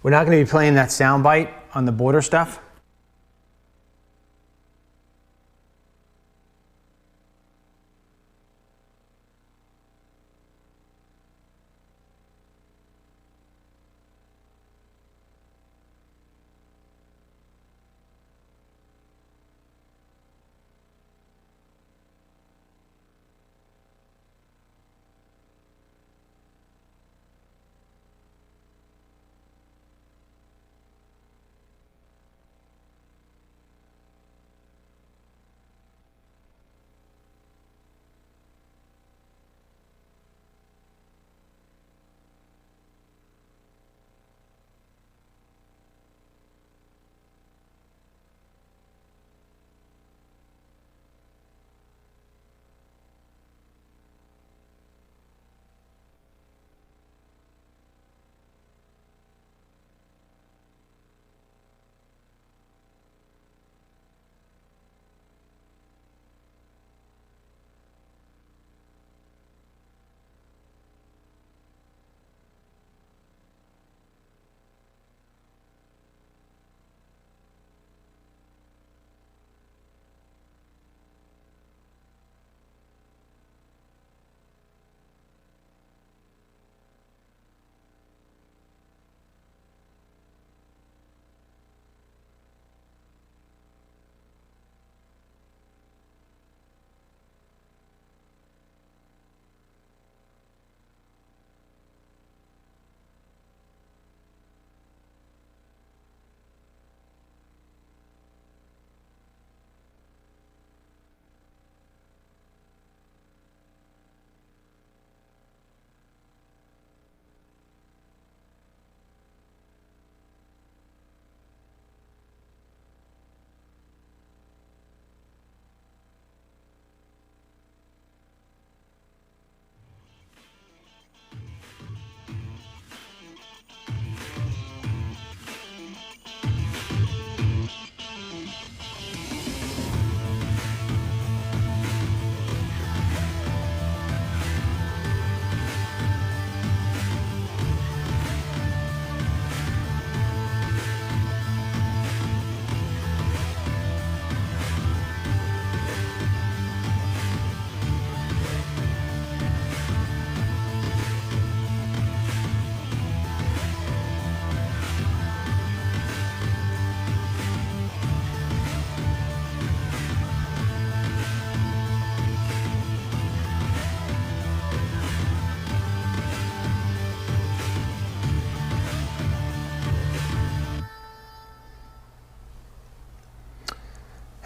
We're not going to be playing that sound bite on the border stuff.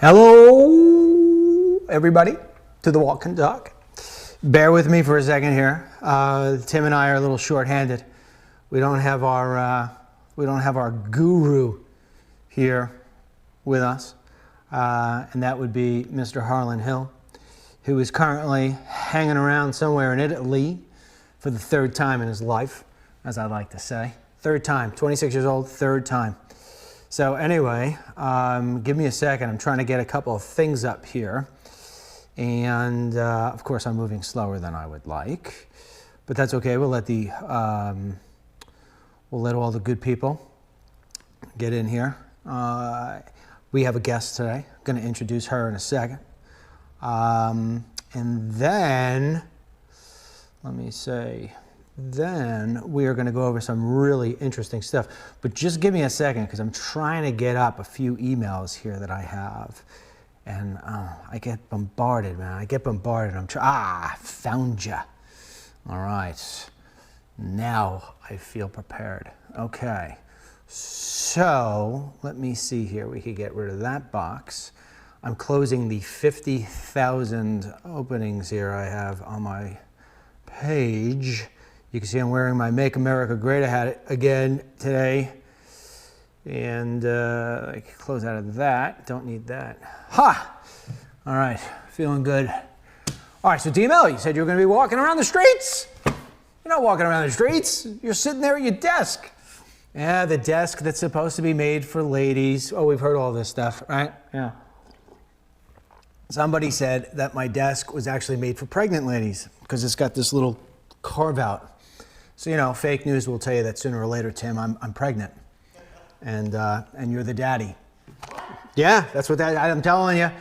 Hello, everybody, to the Walk and Talk. Bear with me for a second here. Tim and I are a little short-handed. We don't have our guru here with us, and that would be Mr. Harlan Hill, who is currently hanging around somewhere in Italy for the third time in his life, as I like to say. Third time, 26 years old, third time. So anyway, give me a second. I'm trying to get a couple of things up here. And of course, I'm moving slower than I would like, but that's okay. We'll let all the good people get in here. We have a guest today. I'm going to introduce her in a second. And then, then we are going to go over some really interesting stuff. But just give me a second, because I'm trying to get up a few emails here that I have. And I get bombarded, man. I get bombarded. Found ya. All right. Now I feel prepared. Okay. So let me see here. We could get rid of that box. I'm closing the 50,000 openings here I have on my page. You can see I'm wearing my Make America Great hat again today. And I can close out of that. Don't need that. Ha! All right, feeling good. All right, so DML, you said you were going to be walking around the streets. You're not walking around the streets. You're sitting there at your desk. Yeah, the desk that's supposed to be made for ladies. Oh, we've heard all this stuff, right? Yeah. Somebody said that my desk was actually made for pregnant ladies because it's got this little carve out. So, fake news will tell you that sooner or later, Tim, I'm pregnant. And you're the daddy. Yeah, that's what I'm telling you.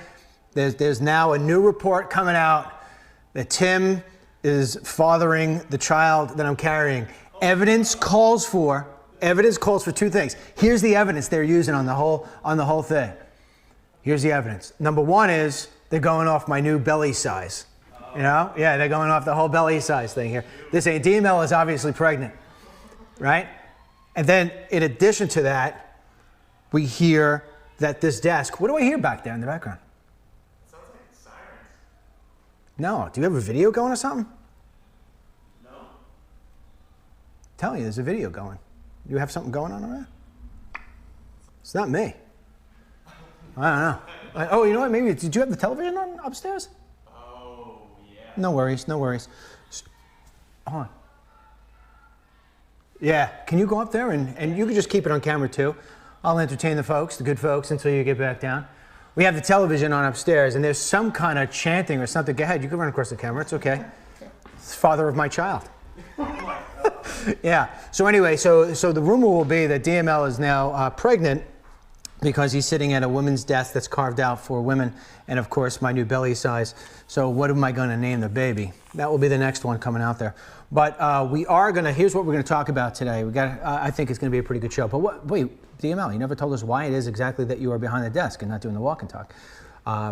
There's now a new report coming out that Tim is fathering the child that I'm carrying. Evidence calls for two things. Here's the evidence they're using on the whole thing. Here's the evidence. Number one is they're going off my new belly size. Yeah, they're going off the whole belly size thing here. This ain't DML is obviously pregnant, right? And then in addition to that, we hear that this desk, what do I hear back there in the background? It sounds like sirens. No, do you have a video going or something? No. I'm telling you, there's a video going. You have something going on over there? It's not me. I don't know. Oh, you know what? Maybe, did you have the television on upstairs? Oh, yeah. No worries. Hold on. Yeah, can you go up there and you can just keep it on camera too. I'll entertain the good folks, until you get back down. We have the television on upstairs and there's some kind of chanting or something. Go ahead, you can run across the camera, it's okay. It's the father of my child. Yeah, so anyway, so the rumor will be that DML is now pregnant because he's sitting at a woman's desk that's carved out for women, and of course my new belly size. So what am I going to name the baby? That will be the next one coming out there. But here's what we're going to talk about today. I think it's going to be a pretty good show. But wait, DML, you never told us why it is exactly that you are behind the desk and not doing the walk and talk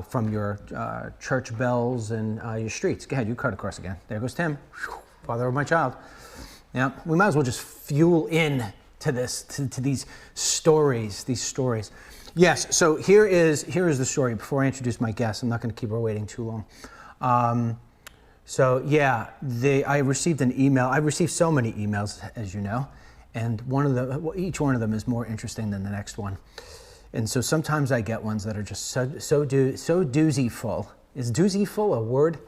from your church bells and your streets. Go ahead, you cut across again. There goes Tim, father of my child. Yeah, we might as well just fuel in to this, to these stories. Yes, so here is the story. Before I introduce my guest, I'm not going to keep her waiting too long. So yeah, I received an email. I received so many emails, as you know, and each one of them is more interesting than the next one. And so sometimes I get ones that are just so doozy full. Is doozy full a word?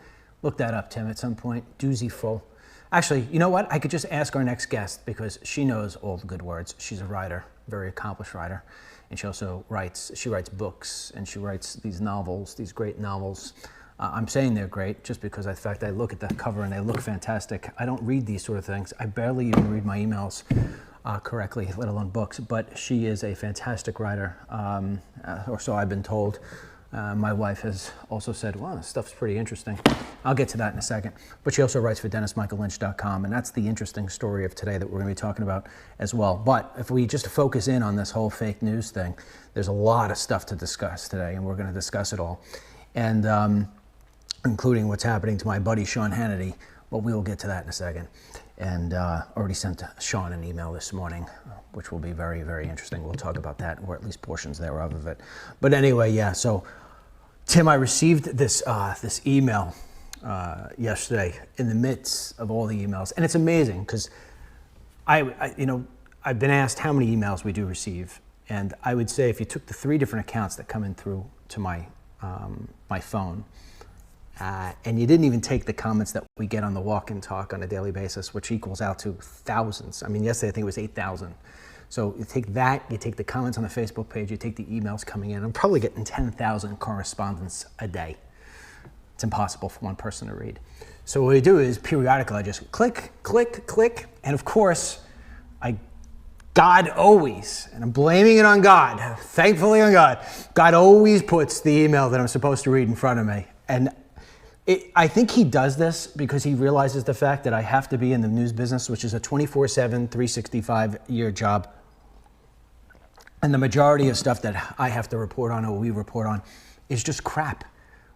Look that up, Tim, at some point. Doozy full. Actually, you know what? I could just ask our next guest because she knows all the good words. She's a writer, very accomplished writer. And she also writes books, and she writes these novels, these great novels. I'm saying they're great just because in fact I look at the cover and they look fantastic. I don't read these sort of things. I barely even read my emails correctly, let alone books, but she is a fantastic writer, or so I've been told. My wife has also said, well, this stuff's pretty interesting. I'll get to that in a second. But she also writes for DennisMichaelLynch.com, and that's the interesting story of today that we're going to be talking about as well. But if we just focus in on this whole fake news thing, there's a lot of stuff to discuss today, and we're going to discuss it all, and including what's happening to my buddy Sean Hannity. But we will get to that in a second. And already sent Sean an email this morning, which will be very, very interesting. We'll talk about that, or at least portions thereof of it. But anyway, yeah, so Tim, I received this email yesterday in the midst of all the emails. And it's amazing because I've been asked how many emails we do receive. And I would say if you took the 3 different accounts that come in through to my phone, and you didn't even take the comments that we get on the walk and talk on a daily basis, which equals out to thousands. I mean, yesterday I think it was 8,000. So you take that, you take the comments on the Facebook page, you take the emails coming in. I'm probably getting 10,000 correspondence a day. It's impossible for one person to read. So what I do is periodically I just click, click, click, and of course, God always, and I'm blaming it on God, thankfully on God, God always puts the email that I'm supposed to read in front of me. And I think he does this because he realizes the fact that I have to be in the news business, which is a 24/7, 365-year job. And the majority of stuff that I have to report on or we report on is just crap.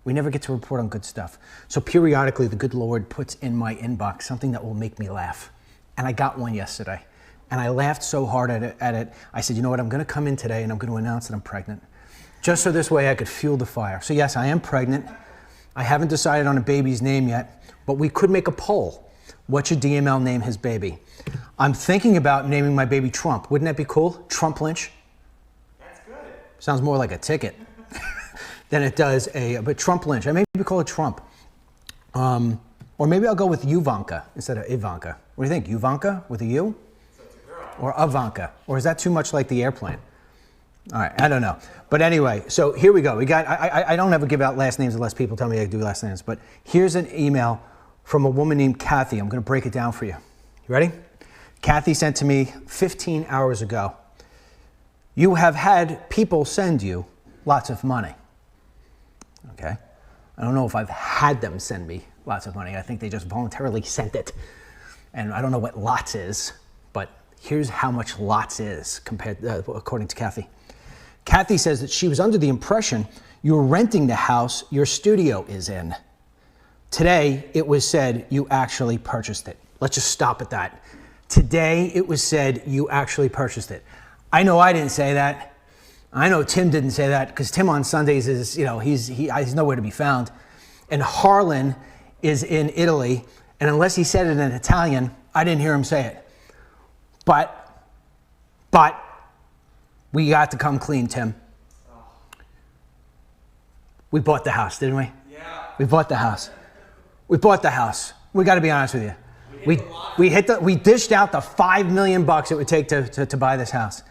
We never get to report on good stuff. So periodically, the good Lord puts in my inbox something that will make me laugh. And I got one yesterday. And I laughed so hard at it. I said, you know what, I'm going to come in today and I'm going to announce that I'm pregnant. Just so this way I could fuel the fire. So yes, I am pregnant. I haven't decided on a baby's name yet, but we could make a poll. What should DML name his baby? I'm thinking about naming my baby Trump. Wouldn't that be cool? Trump Lynch? That's good. Sounds more like a ticket than it does but Trump Lynch. I maybe call it Trump. Or maybe I'll go with Ivanka instead of Ivanka. What do you think? Ivanka with a U? So it's a girl. Or Ivanka? Or is that too much like the airplane? All right, I don't know. But anyway, so here we go. I don't ever give out last names unless people tell me I do last names. But here's an email from a woman named Kathy. I'm going to break it down for you. You ready? Kathy sent to me 15 hours ago. You have had people send you lots of money. Okay? I don't know if I've had them send me lots of money. I think they just voluntarily sent it. And I don't know what lots is, but here's how much lots is compared, according to Kathy. Kathy says that she was under the impression you're renting the house your studio is in. Today, it was said you actually purchased it. Let's just stop at that. Today, it was said you actually purchased it. I know I didn't say that. I know Tim didn't say that because Tim on Sundays is, he's nowhere to be found. And Harlan is in Italy. And unless he said it in Italian, I didn't hear him say it. But we got to come clean, Tim. We bought the house, didn't we? Yeah. We bought the house. We bought the house. We got to be honest with you. We dished out the $5 million it would take to buy this house.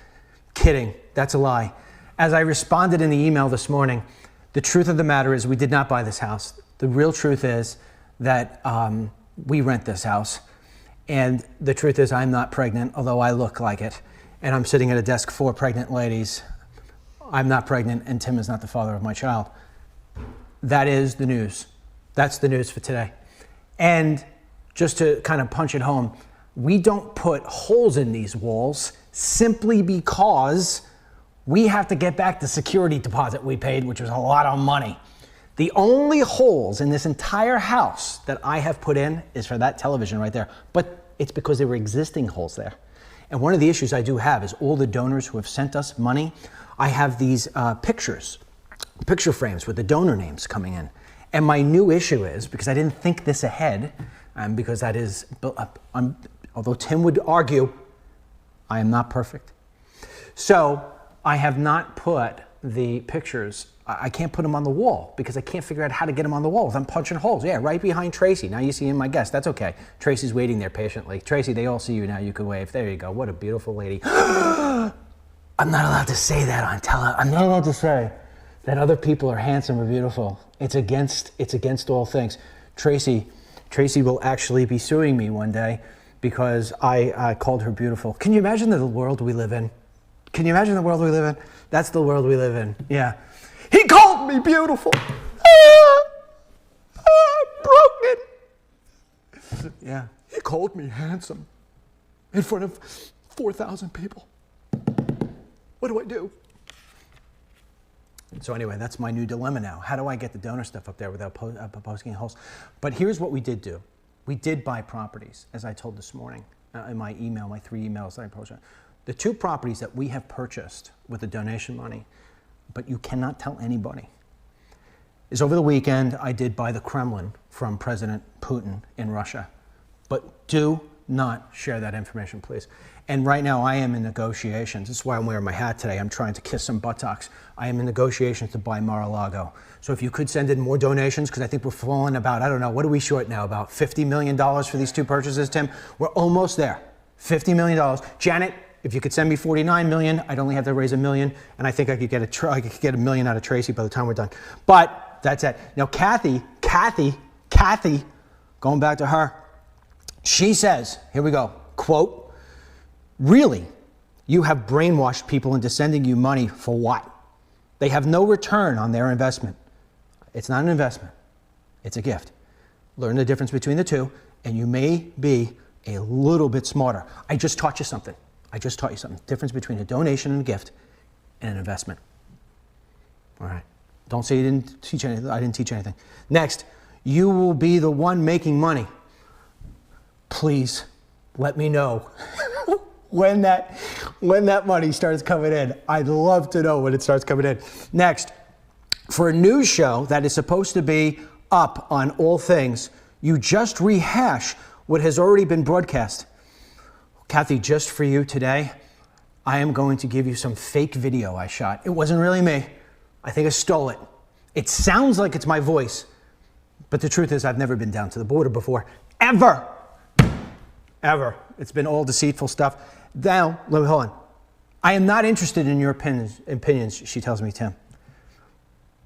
Kidding. That's a lie. As I responded in the email this morning, the truth of the matter is we did not buy this house. The real truth is that we rent this house. And the truth is I'm not pregnant, although I look like it. And I'm sitting at a desk for pregnant ladies. I'm not pregnant, and Tim is not the father of my child. That is the news. That's the news for today. And just to kind of punch it home, we don't put holes in these walls simply because we have to get back the security deposit we paid, which was a lot of money. The only holes in this entire house that I have put in is for that television right there. But it's because there were existing holes there. And one of the issues I do have is all the donors who have sent us money, I have these picture frames with the donor names coming in. And my new issue is, because I didn't think this ahead, because that is, although Tim would argue, I am not perfect. So I have not put the pictures, I can't put them on the wall because I can't figure out how to get them on the wall without punching holes. Yeah, right behind Tracy. Now you see him, my guest. That's okay. Tracy's waiting there patiently. Tracy, they all see you now. You can wave. There you go. What a beautiful lady. I'm not allowed to say that on tele. I'm not allowed to say that other people are handsome or beautiful. It's against all things. Tracy will actually be suing me one day because I called her beautiful. Can you imagine the world we live in? Can you imagine the world we live in? That's the world we live in. Yeah. He called me beautiful. Broken. Yeah. He called me handsome in front of 4,000 people. What do I do? So anyway, that's my new dilemma now. How do I get the donor stuff up there without posting holes? But here's what we did do. We did buy properties, as I told this morning in my email, my 3 emails that I posted. The 2 properties that we have purchased with the donation money, but you cannot tell anybody, is over the weekend I did buy the Kremlin from President Putin in Russia. But do not share that information, please. And right now I am in negotiations. This is why I'm wearing my hat today. I'm trying to kiss some buttocks. I am in negotiations to buy Mar-a-Lago. So if you could send in more donations, because I think we're falling about, I don't know, what are we short now? About $50 million for these 2 purchases, Tim? We're almost there. $50 million. Janet, if you could send me $49 million, I'd only have to raise $1 million, and I think I could get $1 million out of Tracy by the time we're done. But that's it. Now, Kathy, going back to her, she says, here we go, quote, "Really, you have brainwashed people into sending you money for what? They have no return on their investment." It's not an investment. It's a gift. Learn the difference between the two, and you may be a little bit smarter. I just taught you something. Difference between a donation and a gift and an investment. All right. Don't say you didn't teach anything. I didn't teach anything. Next, you will be the one making money. Please let me know when that money starts coming in. I'd love to know when it starts coming in. Next, for a news show that is supposed to be up on all things, you just rehash what has already been broadcast. Kathy, just for you today, I am going to give you some fake video I shot. It wasn't really me. I think I stole it. It sounds like it's my voice, but the truth is I've never been down to the border before, ever. It's been all deceitful stuff. Now, hold on. I am not interested in your opinions, she tells me, Tim.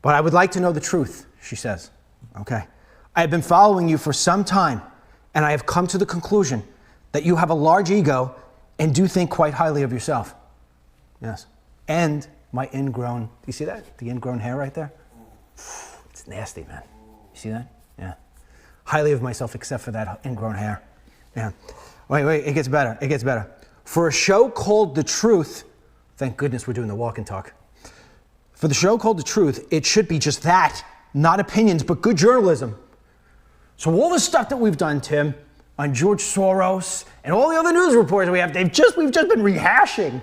But I would like to know the truth, she says. Okay. I have been following you for some time, and I have come to the conclusion that you have a large ego and do think quite highly of yourself. Yes. And my ingrown, do you see that? The ingrown hair right there? It's nasty, man. You see that? Yeah. Highly of myself except for that ingrown hair. Yeah. Wait, it gets better. It gets better. For a show called The Truth, thank goodness we're doing the walk and talk. For the show called The Truth, it should be just that. Not opinions, but good journalism. So all the stuff that we've done, Tim, on George Soros and all the other news reports we have, we've just been rehashing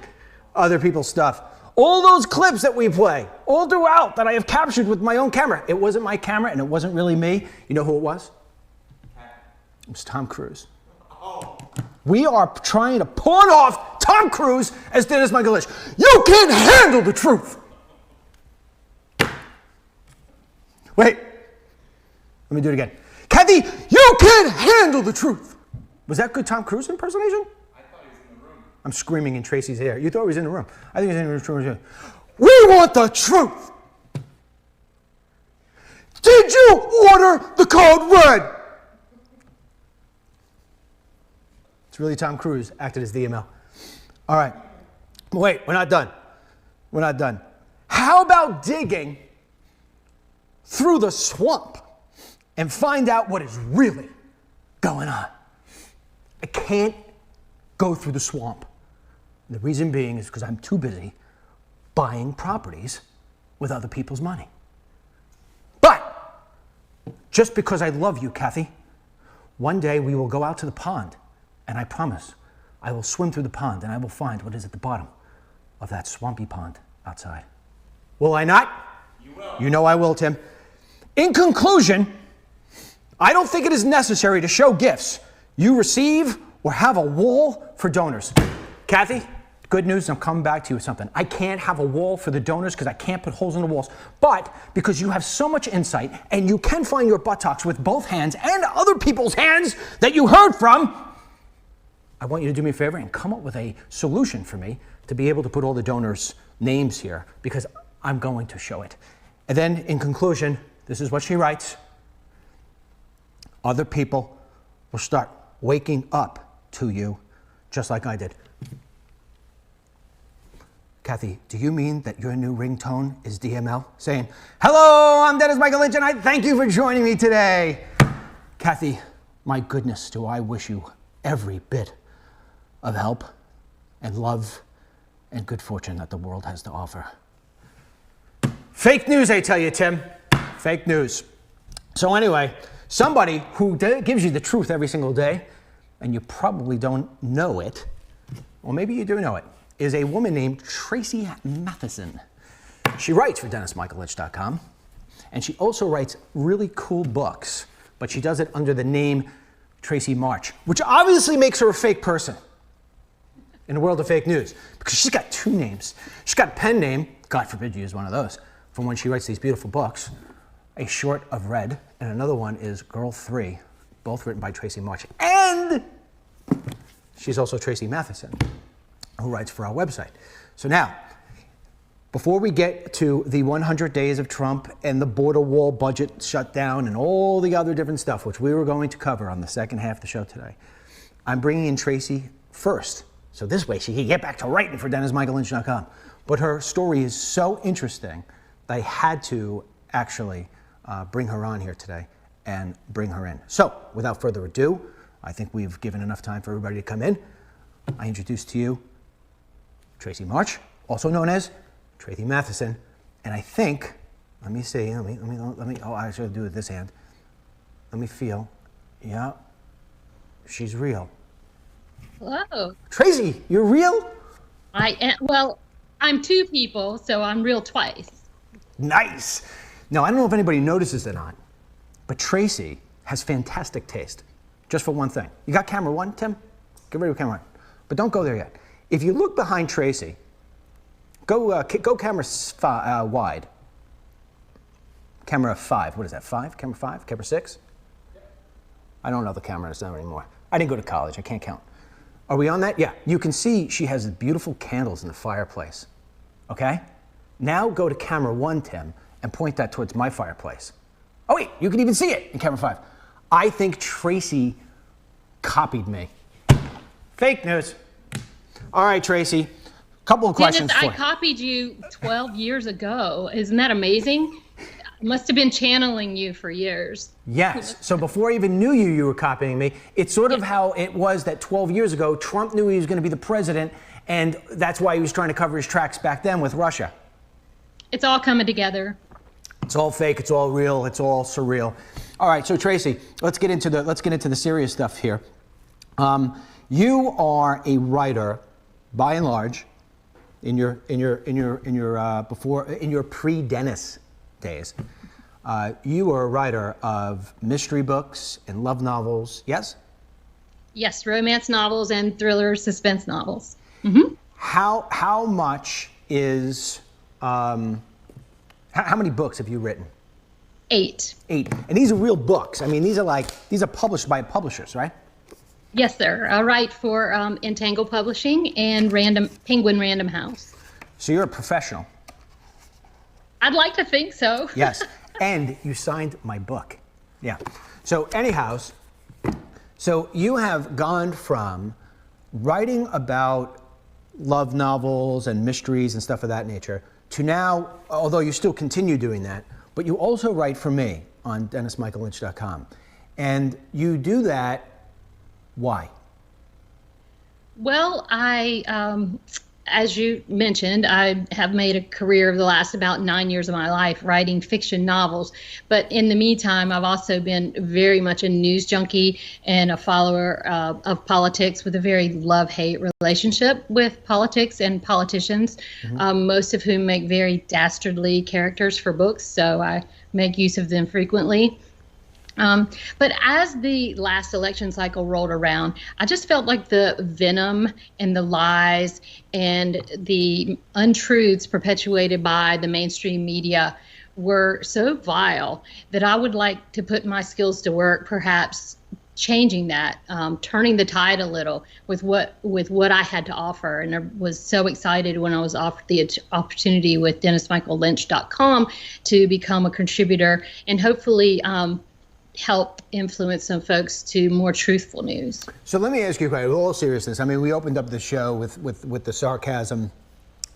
other people's stuff. All those clips that we play, all throughout, that I have captured with my own camera. It wasn't my camera and it wasn't really me. You know who it was? It was Tom Cruise. Oh. We are trying to pawn off Tom Cruise as Dennis Michael Lynch. You can't handle the truth. Wait, let me do it again. Kathy, you can't handle the truth. Was that good Tom Cruise impersonation? I thought he was in the room. I'm screaming in Tracy's ear. You thought he was in the room. I think he was in the room. We want the truth. Did you order the code red? It's really Tom Cruise acted as DML. All right. Wait, we're not done. We're not done. How about digging through the swamp and find out what is really going on? I can't go through the swamp. The reason being is because I'm too busy buying properties with other people's money. But just because I love you, Kathy, one day we will go out to the pond, and I promise I will swim through the pond and I will find what is at the bottom of that swampy pond outside. Will I not? You will. You know I will, Tim. In conclusion, I don't think it is necessary to show gifts you receive or have a wall for donors. Kathy, good news, I'm coming back to you with something. I can't have a wall for the donors because I can't put holes in the walls. But because you have so much insight and you can find your buttocks with both hands and other people's hands that you heard from, I want you to do me a favor and come up with a solution for me to be able to put all the donors' names here because I'm going to show it. And then in conclusion, this is what she writes. Other people will start waking up to you just like I did. Kathy, do you mean that your new ringtone is DML saying, hello, I'm Dennis Michael Lynch and I thank you for joining me today? Kathy, my goodness, do I wish you every bit of help and love and good fortune that the world has to offer. Fake news, I tell you, Tim. Fake news. So anyway, somebody who gives you the truth every single day, and you probably don't know it, or maybe you do know it, is a woman named Tracy Matheson. She writes for DennisMichaelLynch.com, and she also writes really cool books, but she does it under the name Tracy March, which obviously makes her a fake person in the world of fake news, because she's got two names. She's got a pen name, God forbid you use one of those, from when she writes these beautiful books, A Short of Red, and another one is Girl 3, both written by Tracy March. And she's also Tracy Matheson, who writes for our website. So now, before we get to the 100 days of Trump and the border wall budget shutdown and all the other different stuff, which we were going to cover on the second half of the show today, I'm bringing in Tracy first. So this way she can get back to writing for DennisMichaelLynch.com. But her story is so interesting that I had to actually bring her on here today and bring her in. So without further ado, I think we've given enough time for everybody to come in. I introduce to you Tracy March, also known as Tracy Matheson. And I think, let me see, let me, oh, I should do it with this hand. Let me feel, yeah, she's real. Hello. Tracy, you're real? I am, well, I'm two people, so I'm real twice. Nice. Now, I don't know if anybody notices it or not, but Tracy has fantastic taste. Just for one thing. You got camera one, Tim? Get ready with camera one. But don't go there yet. If you look behind Tracy, go camera wide. Camera 5. What is that, 5? Camera 5? Camera 6? I don't know the cameras anymore. I didn't go to college. I can't count. Are we on that? Yeah. You can see she has beautiful candles in the fireplace. Okay? Now go to camera 1, Tim, and point that towards my fireplace. Oh, wait. You can even see it in camera 5. I think Tracy copied me. Fake news. All right, Tracy. Couple of questions Dennis, for I you. copied you 12 years ago. Isn't that amazing? Must have been channeling you for years. Yes. So before I even knew you were copying me. It's sort of how it was that 12 years ago, Trump knew he was going to be the president, and that's why he was trying to cover his tracks back then with Russia. It's all coming together. It's all fake. It's all real. It's all surreal. All right. So Tracy, let's get into the serious stuff here. You are a writer, by and large, in your pre-Dennis days. You were a writer of mystery books and love novels. Yes. Yes, romance novels and thriller suspense novels. How much is how many books have you written? 8. 8. And these are real books. I mean, these are published by publishers, right? Yes, sir. I write for Entangle Publishing and Penguin Random House. So you're a professional. I'd like to think so. Yes. And you signed my book. Yeah. So anyhow, so you have gone from writing about love novels and mysteries and stuff of that nature to now, although you still continue doing that, but you also write for me on DennisMichaelLynch.com. And you do that, why? Well, as you mentioned, I have made a career of the last about 9 years of my life writing fiction novels. But in the meantime, I've also been very much a news junkie and a follower of politics with a very love-hate relationship with politics and politicians, most of whom make very dastardly characters for books. So I make use of them frequently. But as the last election cycle rolled around, I just felt like the venom and the lies and the untruths perpetuated by the mainstream media were so vile that I would like to put my skills to work, perhaps changing that, turning the tide a little with what I had to offer. And I was so excited when I was offered the opportunity with DennisMichaelLynch.com to become a contributor and hopefully help influence some folks to more truthful news. So let me ask you a question, with all seriousness. I mean, we opened up the show with the sarcasm,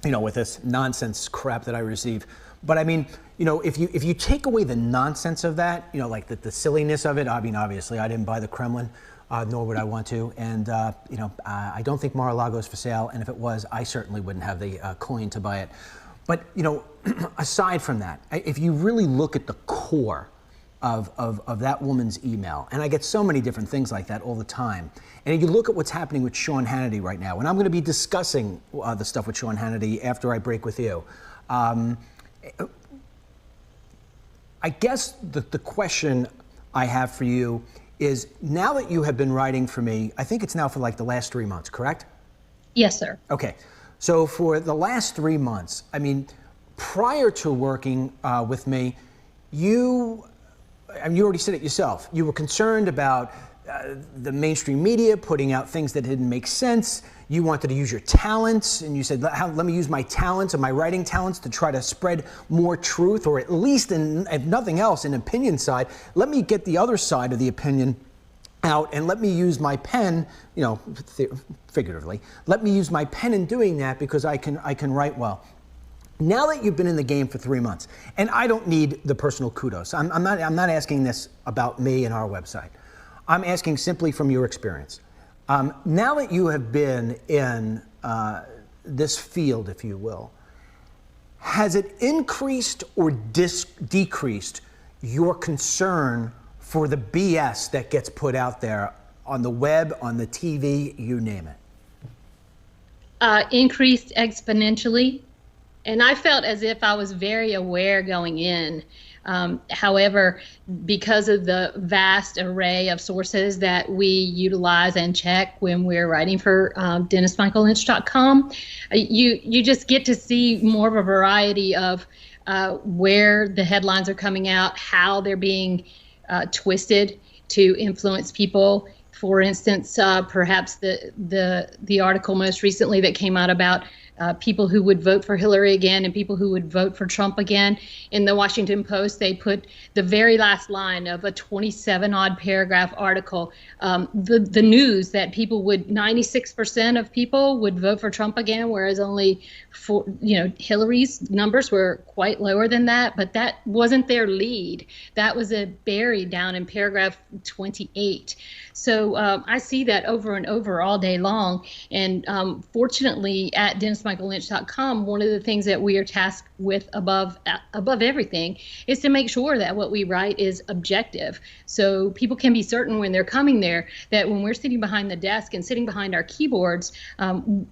with this nonsense crap that I receive. But I mean, if you take away the nonsense of that, like the silliness of it, I mean, obviously I didn't buy the Kremlin, nor would I want to. And, I don't think Mar-a-Lago is for sale. And if it was, I certainly wouldn't have the coin to buy it. But, aside from that, if you really look at the core of that woman's email, and I get so many different things like that all the time. And you look at what's happening with Sean Hannity right now, and I'm going to be discussing the stuff with Sean Hannity after I break with you. I guess the question I have for you is, now that you have been writing for me, I think it's now for like the last 3 months, correct? Yes, sir. Okay. So for the last 3 months, I mean, prior to working with me, you already said it yourself. You were concerned about the mainstream media putting out things that didn't make sense. You wanted to use your talents, and you said, let me use my talents and my writing talents to try to spread more truth, or at least, if nothing else, an opinion side. Let me get the other side of the opinion out, and let me use my pen, figuratively. Let me use my pen in doing that, because I can write well. Now that you've been in the game for 3 months, and I don't need the personal kudos. I'm not asking this about me and our website. I'm asking simply from your experience. Now that you have been in this field, if you will, has it increased or decreased your concern for the BS that gets put out there on the web, on the TV, you name it? Increased exponentially. And I felt as if I was very aware going in. However, because of the vast array of sources that we utilize and check when we're writing for DennisMichaelLynch.com, you just get to see more of a variety of where the headlines are coming out, how they're being twisted to influence people. For instance, perhaps the article most recently that came out about people who would vote for Hillary again and people who would vote for Trump again. In the Washington Post, they put the very last line of a 27-odd paragraph article, the news that 96% of people would vote for Trump again, whereas only Hillary's numbers were quite lower than that. But that wasn't their lead. That was buried down in paragraph 28. So I see that over and over all day long. And fortunately, at DennisMichaelLynch.com, one of the things that we are tasked with above everything is to make sure that what we write is objective. So people can be certain when they're coming there that when we're sitting behind the desk and sitting behind our keyboards,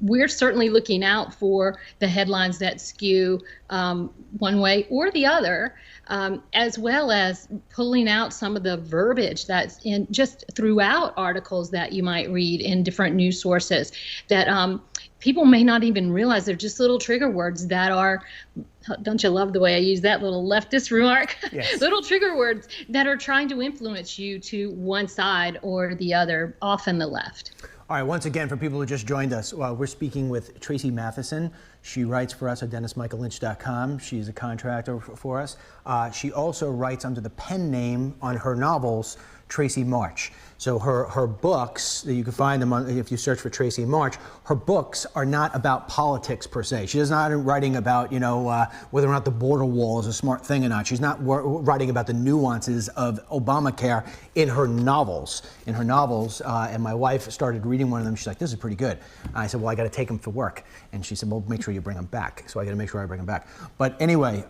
we're certainly looking out for the headlines that skew one way or the other, as well as pulling out some of the verbiage that's in just throughout articles that you might read in different news sources that people may not even realize they're just little trigger words that are, don't you love the way I use that little leftist remark? Yes. Little trigger words that are trying to influence you to one side or the other, often the left. All right, once again, for people who just joined us, we're speaking with Tracy Matheson. She writes for us at DennisMichaelLynch.com. She's a contractor for us. She also writes under the pen name on her novels, Tracy March. So her books, you can find them if you search for Tracy March, her books are not about politics per se. She's not writing about, whether or not the border wall is a smart thing or not. She's not writing about the nuances of Obamacare in her novels. And my wife started reading one of them. She's like, this is pretty good. And I said, well, I got to take them for work. And she said, well, make sure you bring them back. So I got to make sure I bring them back. But anyway,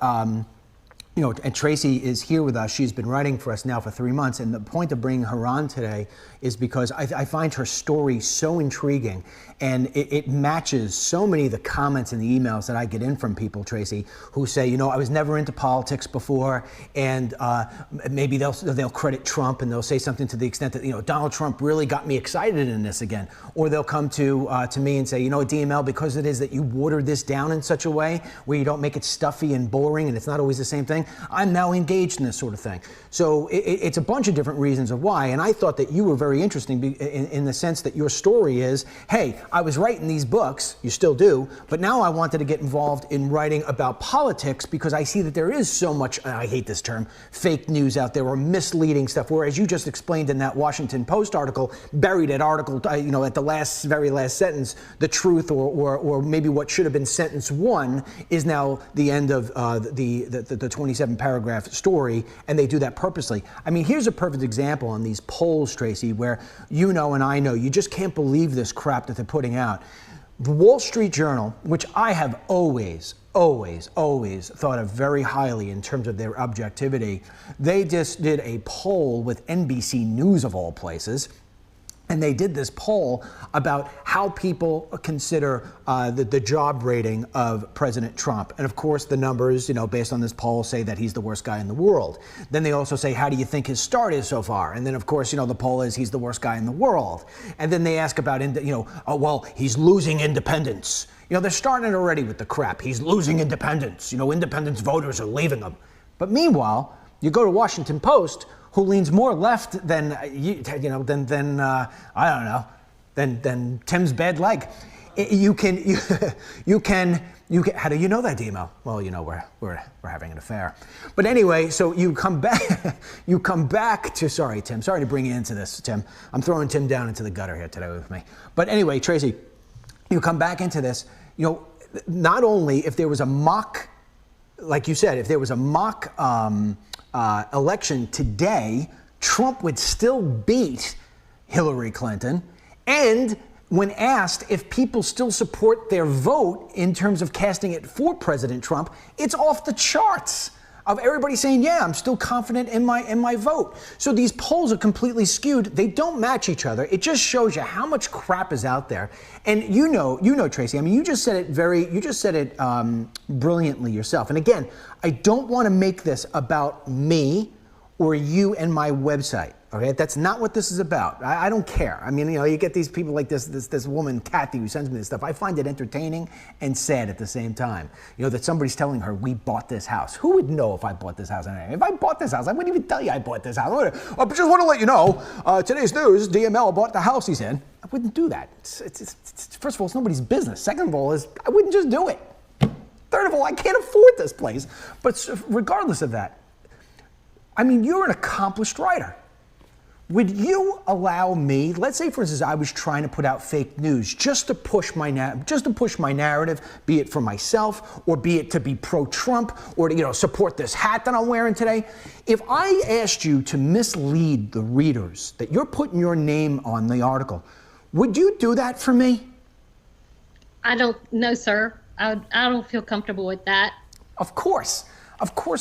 and Tracy is here with us. She's been writing for us now for 3 months. And the point of bringing her on today is because I find her story so intriguing. And it matches so many of the comments and the emails that I get in from people, Tracy, who say, I was never into politics before. And maybe they'll credit Trump and they'll say something to the extent that, Donald Trump really got me excited in this again. Or they'll come to me and say, DML, because it is that you watered this down in such a way where you don't make it stuffy and boring and it's not always the same thing, I'm now engaged in this sort of thing. So it's a bunch of different reasons of why. And I thought that you were very interesting in the sense that your story is, hey, I was writing these books, you still do, but now I wanted to get involved in writing about politics because I see that there is so much, I hate this term, fake news out there or misleading stuff. Whereas you just explained in that Washington Post article, buried at article, at the very last sentence, the truth or maybe what should have been sentence 1 is now the end of the 27 paragraph story, and they do that purposely. I mean, here's a perfect example on these polls, Tracy, where and I know you just can't believe this crap that they're putting out. The Wall Street Journal, which I have always thought of very highly in terms of their objectivity, they just did a poll with NBC News of all places. And they did this poll about how people consider the job rating of President Trump. And of course, the numbers, based on this poll, say that he's the worst guy in the world. Then they also say, how do you think his start is so far? And then, of course, the poll is he's the worst guy in the world. And then they ask about, he's losing independents. They're starting already with the crap. He's losing independents. Independents voters are leaving him. But meanwhile, you go to Washington Post, who leans more left than than Tim's bad leg. You can how do you know that, DML? Well, we're having an affair. But anyway, so you come back to, sorry Tim, sorry to bring you into this, Tim. I'm throwing Tim down into the gutter here today with me. But anyway, Tracy, you come back into this, not only if there was a mock, like you said, if there was a mock election today, Trump would still beat Hillary Clinton. And when asked if people still support their vote in terms of casting it for President Trump, it's off the charts of everybody saying, yeah, I'm still confident in my vote. So these polls are completely skewed. They don't match each other. It just shows you how much crap is out there. And Tracy, I mean, you just said it brilliantly yourself. And again, I don't want to make this about me or you and my website. Okay, that's not what this is about. I don't care. I mean, you get these people like this woman, Kathy, who sends me this stuff. I find it entertaining and sad at the same time. That somebody's telling her, we bought this house. Who would know if I bought this house? If I bought this house, I wouldn't even tell you I bought this house. I just want to let you know, today's news, DML bought the house he's in. I wouldn't do that. First of all, it's nobody's business. Second of all, I wouldn't just do it. Third of all, I can't afford this place. But regardless of that, I mean, you're an accomplished writer. Would you allow me, let's say for instance, I was trying to put out fake news just to push my narrative, be it for myself or be it to be pro-Trump or to support this hat that I'm wearing today. If I asked you to mislead the readers that you're putting your name on the article, would you do that for me? I don't know, sir. I don't feel comfortable with that. Of course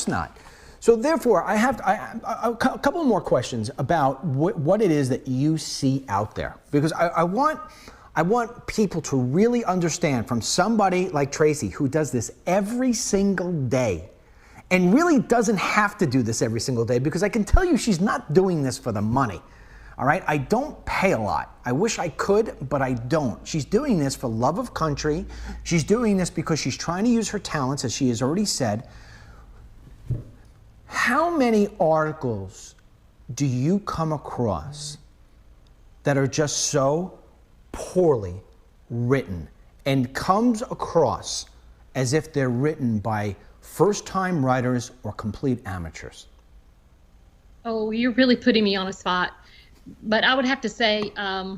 not. So therefore, I have a couple more questions about what it is that you see out there, because I want people to really understand from somebody like Tracy, who does this every single day, and really doesn't have to do this every single day, because I can tell you she's not doing this for the money. All right, I don't pay a lot. I wish I could, but I don't. She's doing this for love of country. She's doing this because she's trying to use her talents, as she has already said. How many articles do you come across that are just so poorly written and comes across as if they're written by first-time writers or complete amateurs? Oh, you're really putting me on a spot. But I would have to say a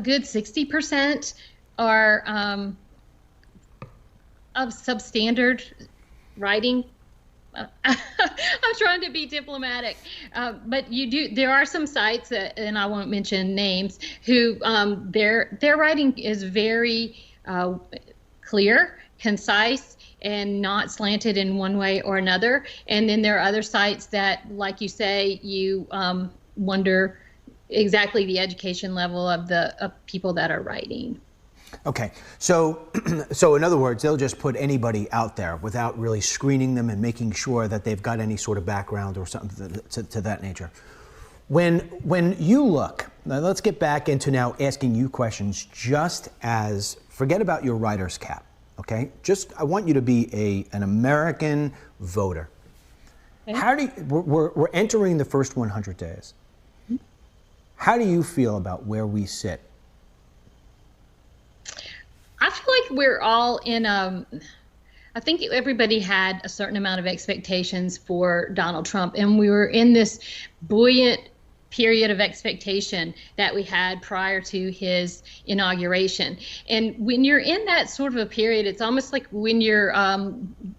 good 60% are of substandard writing. I'm trying to be diplomatic, but there are some sites and I won't mention names, who their writing is very clear, concise, and not slanted in one way or another. And then there are other sites that, like you say, you wonder exactly the education level of the people that are writing. Okay, so in other words, they'll just put anybody out there without really screening them and making sure that they've got any sort of background or something to that nature. When you look, now let's get back into now asking you questions, just as, forget about your writer's cap, okay? I want you to be an American voter. Okay. How do you, we're entering the first 100 days. How do you feel about where we sit? I feel like we're all in I think everybody had a certain amount of expectations for Donald Trump, and we were in this buoyant period of expectation that we had prior to his inauguration. And when you're in that sort of a period, it's almost like when you're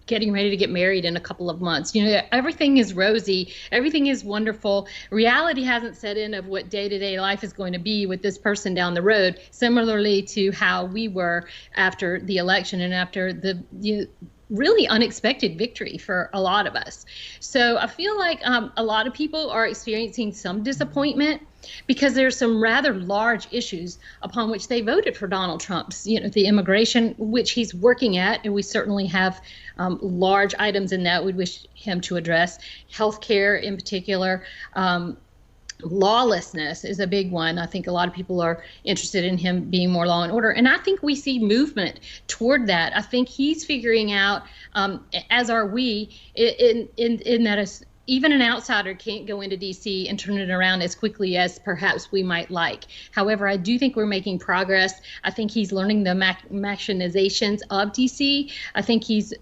getting ready to get married in a couple of months. Everything is rosy, everything is wonderful. Reality hasn't set in of what day-to-day life is going to be with this person down the road, similarly to how we were after the election and after the really unexpected victory for a lot of us. So I feel like a lot of people are experiencing some disappointment because there's some rather large issues upon which they voted for Donald Trump's, the immigration, which he's working at, and we certainly have large items in that we'd wish him to address. Healthcare in particular. Lawlessness is a big one. I think a lot of people are interested in him being more law and order. And I think we see movement toward that. I think he's figuring out, as are we, in that even an outsider can't go into D.C. and turn it around as quickly as perhaps we might like. However, I do think we're making progress. I think he's learning the machinations of D.C. I think he's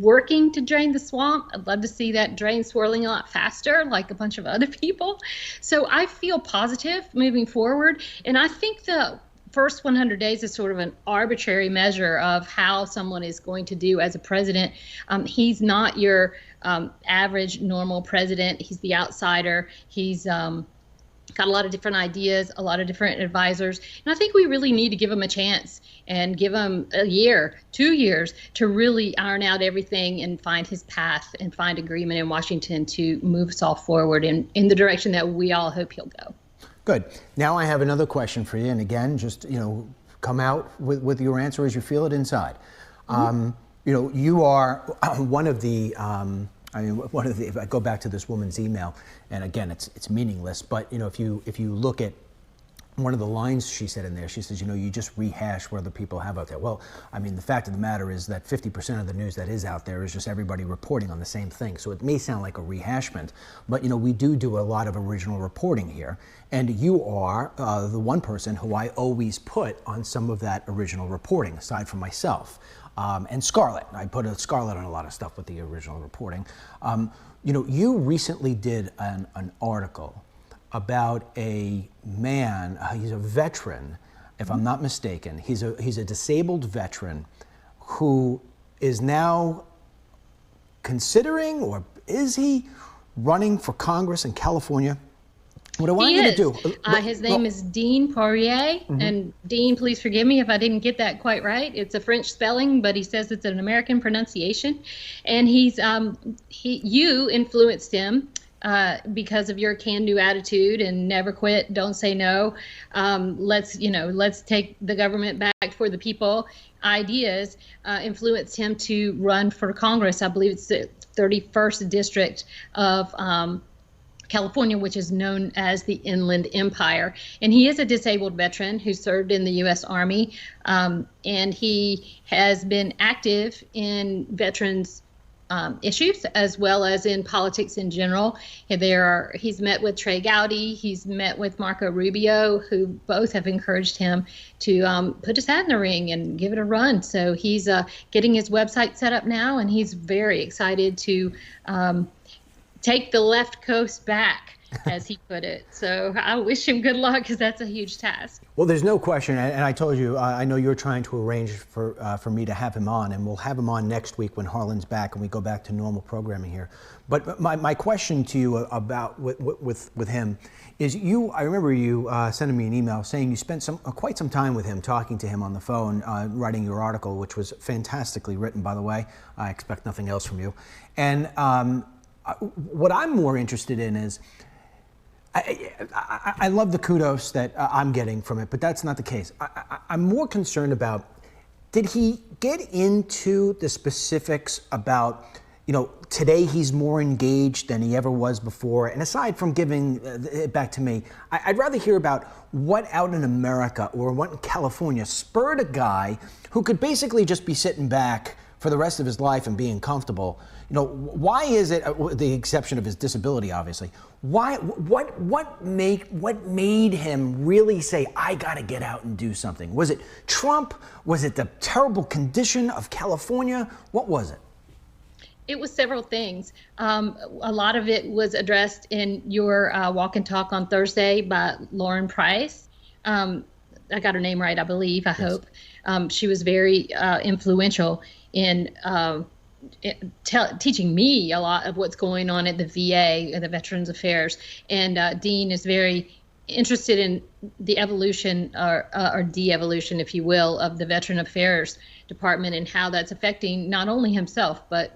working to drain the swamp. I'd love to see that drain swirling a lot faster, like a bunch of other people. So I feel positive moving forward. And I think the first 100 days is sort of an arbitrary measure of how someone is going to do as a president. He's not your average, normal president. He's the outsider. He's got a lot of different ideas, a lot of different advisors. And I think we really need to give him a chance and give him a year, 2 years to really iron out everything and find his path and find agreement in Washington to move us all forward in the direction that we all hope he'll go. Good. Now I have another question for you. And again, just, come out with your answer as you feel it inside. You are one of the I mean, if I go back to this woman's email, and again, it's meaningless, but if you look at one of the lines she said in there, she says, you just rehash what other people have out there. Well, I mean, the fact of the matter is that 50% of the news that is out there is just everybody reporting on the same thing. So it may sound like a rehashment, but we do a lot of original reporting here. And you are the one person who I always put on some of that original reporting, aside from myself. And Scarlett, I put a Scarlett on a lot of stuff with the original reporting. You recently did an article about a man, he's a veteran, if I'm not mistaken. He's a disabled veteran who is now considering, or is he running for Congress in California? What I want you to do. His name is Dean Poirier. And Dean, please forgive me if I didn't get that quite right. It's a French spelling, but he says it's an American pronunciation. And you influenced him because of your can-do attitude and never quit, don't say no. Let's take the government back for the people. Ideas influenced him to run for Congress. I believe it's the 31st district of California, which is known as the Inland Empire. And he is a disabled veteran who served in the U.S. Army, and he has been active in veterans issues as well as in politics in general. He's met with Trey Gowdy, he's met with Marco Rubio, who both have encouraged him to put his hat in the ring and give it a run. So he's getting his website set up now, and he's very excited to take the left coast back, as he put it. So I wish him good luck, because that's a huge task. Well, there's no question, and I told you, I know you're trying to arrange for me to have him on, and we'll have him on next week when Harlan's back and we go back to normal programming here. But my question to you about with him is, I remember you sending me an email saying you spent quite some time with him, talking to him on the phone, writing your article, which was fantastically written, by the way. I expect nothing else from you. And what I'm more interested in is, I love the kudos that I'm getting from it, but that's not the case. I'm more concerned about, did he get into the specifics about, today he's more engaged than he ever was before? And aside from giving it back to me, I'd rather hear about what out in America or what in California spurred a guy who could basically just be sitting back for the rest of his life and being comfortable. Why is it, with the exception of his disability, obviously, what made him really say, I got to get out and do something? Was it Trump? Was it the terrible condition of California? What was it? It was several things. A lot of it was addressed in your walk and talk on Thursday by Lauren Price. I got her name right, I believe, I hope. She was very influential in teaching me a lot of what's going on at the VA, the Veterans Affairs. And Dean is very interested in the evolution or de-evolution, if you will, of the Veteran Affairs Department and how that's affecting not only himself, but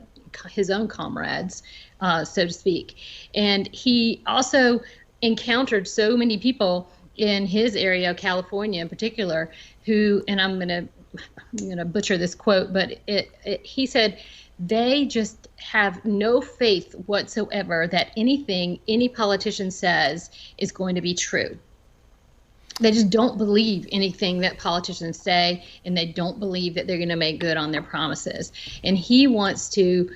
his own comrades, so to speak. And he also encountered so many people in his area, California in particular, who, and I'm gonna butcher this quote, but he said, they just have no faith whatsoever that anything any politician says is going to be true. They just don't believe anything that politicians say, and they don't believe that they're going to make good on their promises. And he wants to,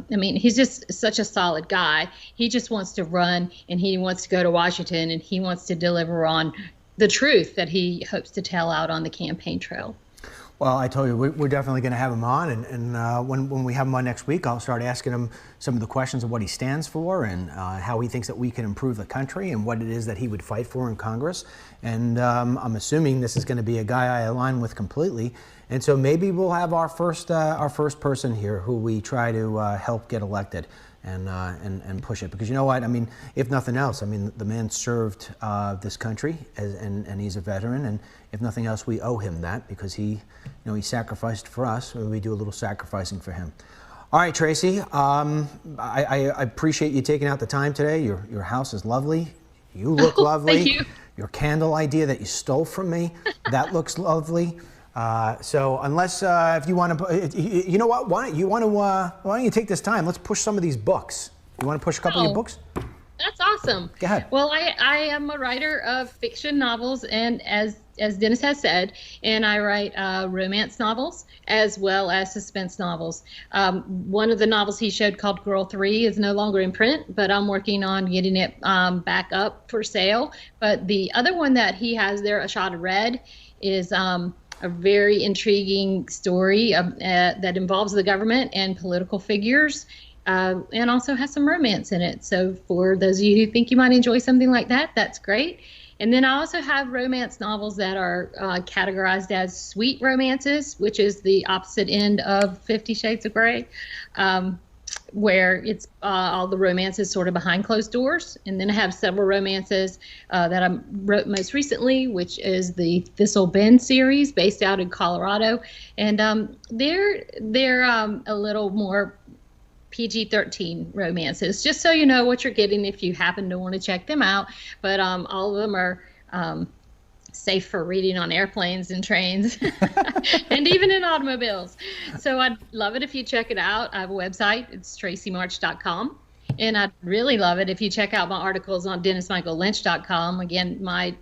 he's just such a solid guy. He just wants to run, and he wants to go to Washington, and he wants to deliver on the truth that he hopes to tell out on the campaign trail. Well, I told you, we're definitely going to have him on, and when we have him on next week, I'll start asking him some of the questions of what he stands for and how he thinks that we can improve the country and what it is that he would fight for in Congress. And I'm assuming this is going to be a guy I align with completely. And so maybe we'll have our first person here who we try to help get elected and push it. Because you know what? I mean, if nothing else, I mean, the man served this country and he's a veteran. And if nothing else, we owe him that because he sacrificed for us. So we do a little sacrificing for him. All right, Tracy, I appreciate you taking out the time today. Your house is lovely. You look lovely. Thank you. Your candle idea that you stole from me, that looks lovely. So unless if you want to, you know what? Why don't you take this time? Let's push some of these books. You want to push a couple of your books? That's awesome. Go ahead. Well, I am a writer of fiction novels, and as Dennis has said, and I write romance novels as well as suspense novels. One of the novels he showed called Girl 3 is no longer in print, but I'm working on getting it back up for sale. But the other one that he has there, A Shot of Red, is a very intriguing story that involves the government and political figures. And also has some romance in it. So for those of you who think you might enjoy something like that, that's great. And then I also have romance novels that are categorized as sweet romances, which is the opposite end of 50 Shades of Grey, where it's all the romances sort of behind closed doors. And then I have several romances that I wrote most recently, which is the Thistle Bend series based out in Colorado. And they're a little more PG-13 romances, just so you know what you're getting if you happen to want to check them out. But all of them are safe for reading on airplanes and trains and even in automobiles. So I'd love it if you check it out. I have a website. It's tracymarch.com. And I'd really love it if you check out my articles on dennismichaellynch.com. Again, my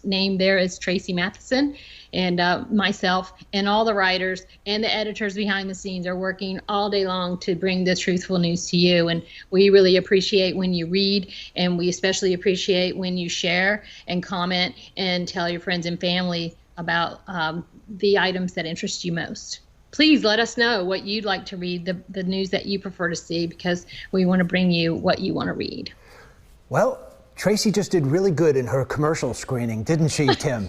name there is Tracy Matheson, and myself and all the writers and the editors behind the scenes are working all day long to bring the truthful news to you. And we really appreciate when you read, and we especially appreciate when you share and comment and tell your friends and family about the items that interest you most. Please let us know what you'd like to read, the news that you prefer to see, because we want to bring you what you want to read. Well, Tracy just did really good in her commercial screening, didn't she, Tim?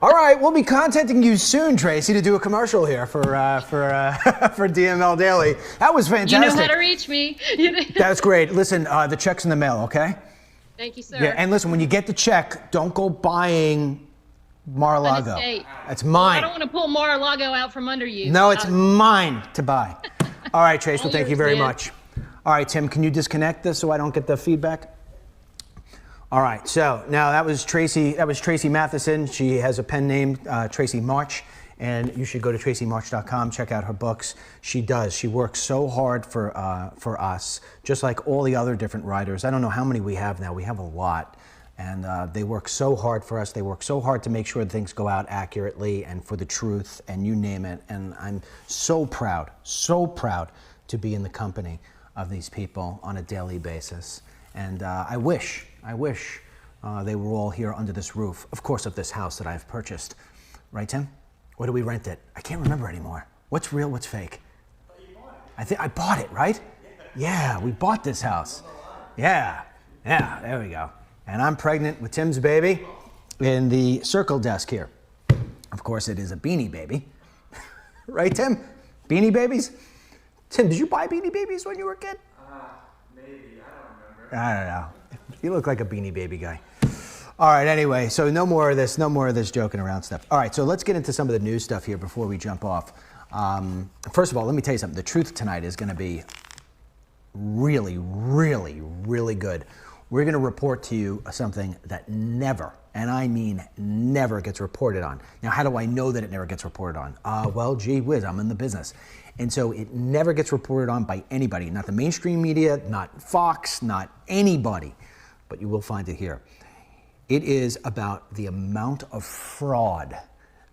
All right, we'll be contacting you soon, Tracy, to do a commercial here for DML Daily. That was fantastic. You know how to reach me. That's great. Listen, the check's in the mail, okay? Thank you, sir. Yeah, and listen, when you get the check, don't go buying Mar-a-Lago. That's mine. I don't want to pull Mar-a-Lago out from under you. No, it's mine to buy. All right, Trace, well, thank you very man. much. All right, Tim, can you disconnect this so I don't get the feedback? All right, so now that was Tracy Matheson. She has a pen name, Tracy March, and you should go to tracymarch.com, check out her books. She does. She works so hard for us, just like all the other different writers. I don't know how many we have now. We have a lot. And they work so hard for us. They work so hard to make sure that things go out accurately and for the truth and you name it. And I'm so proud to be in the company of these people on a daily basis. And I wish they were all here under this roof, of course, of this house that I've purchased. Right, Tim? Where do we rent it? I can't remember anymore. What's real, what's fake? I think I bought it, right? Yeah, we bought this house. Yeah, there we go. And I'm pregnant with Tim's baby in the circle desk here. Of course, it is a Beanie Baby. Right, Tim? Beanie Babies? Tim, did you buy Beanie Babies when you were a kid? Maybe. I don't remember. I don't know. You look like a Beanie Baby guy. All right, anyway, so no more of this joking around stuff. All right, so let's get into some of the news stuff here before we jump off. First of all, let me tell you something. The truth tonight is going to be really, really, really good. We're going to report to you something that never, and I mean never, gets reported on. Now, how do I know that it never gets reported on? Well, gee whiz, I'm in the business. And so it never gets reported on by anybody, not the mainstream media, not Fox, not anybody, but you will find it here. It is about the amount of fraud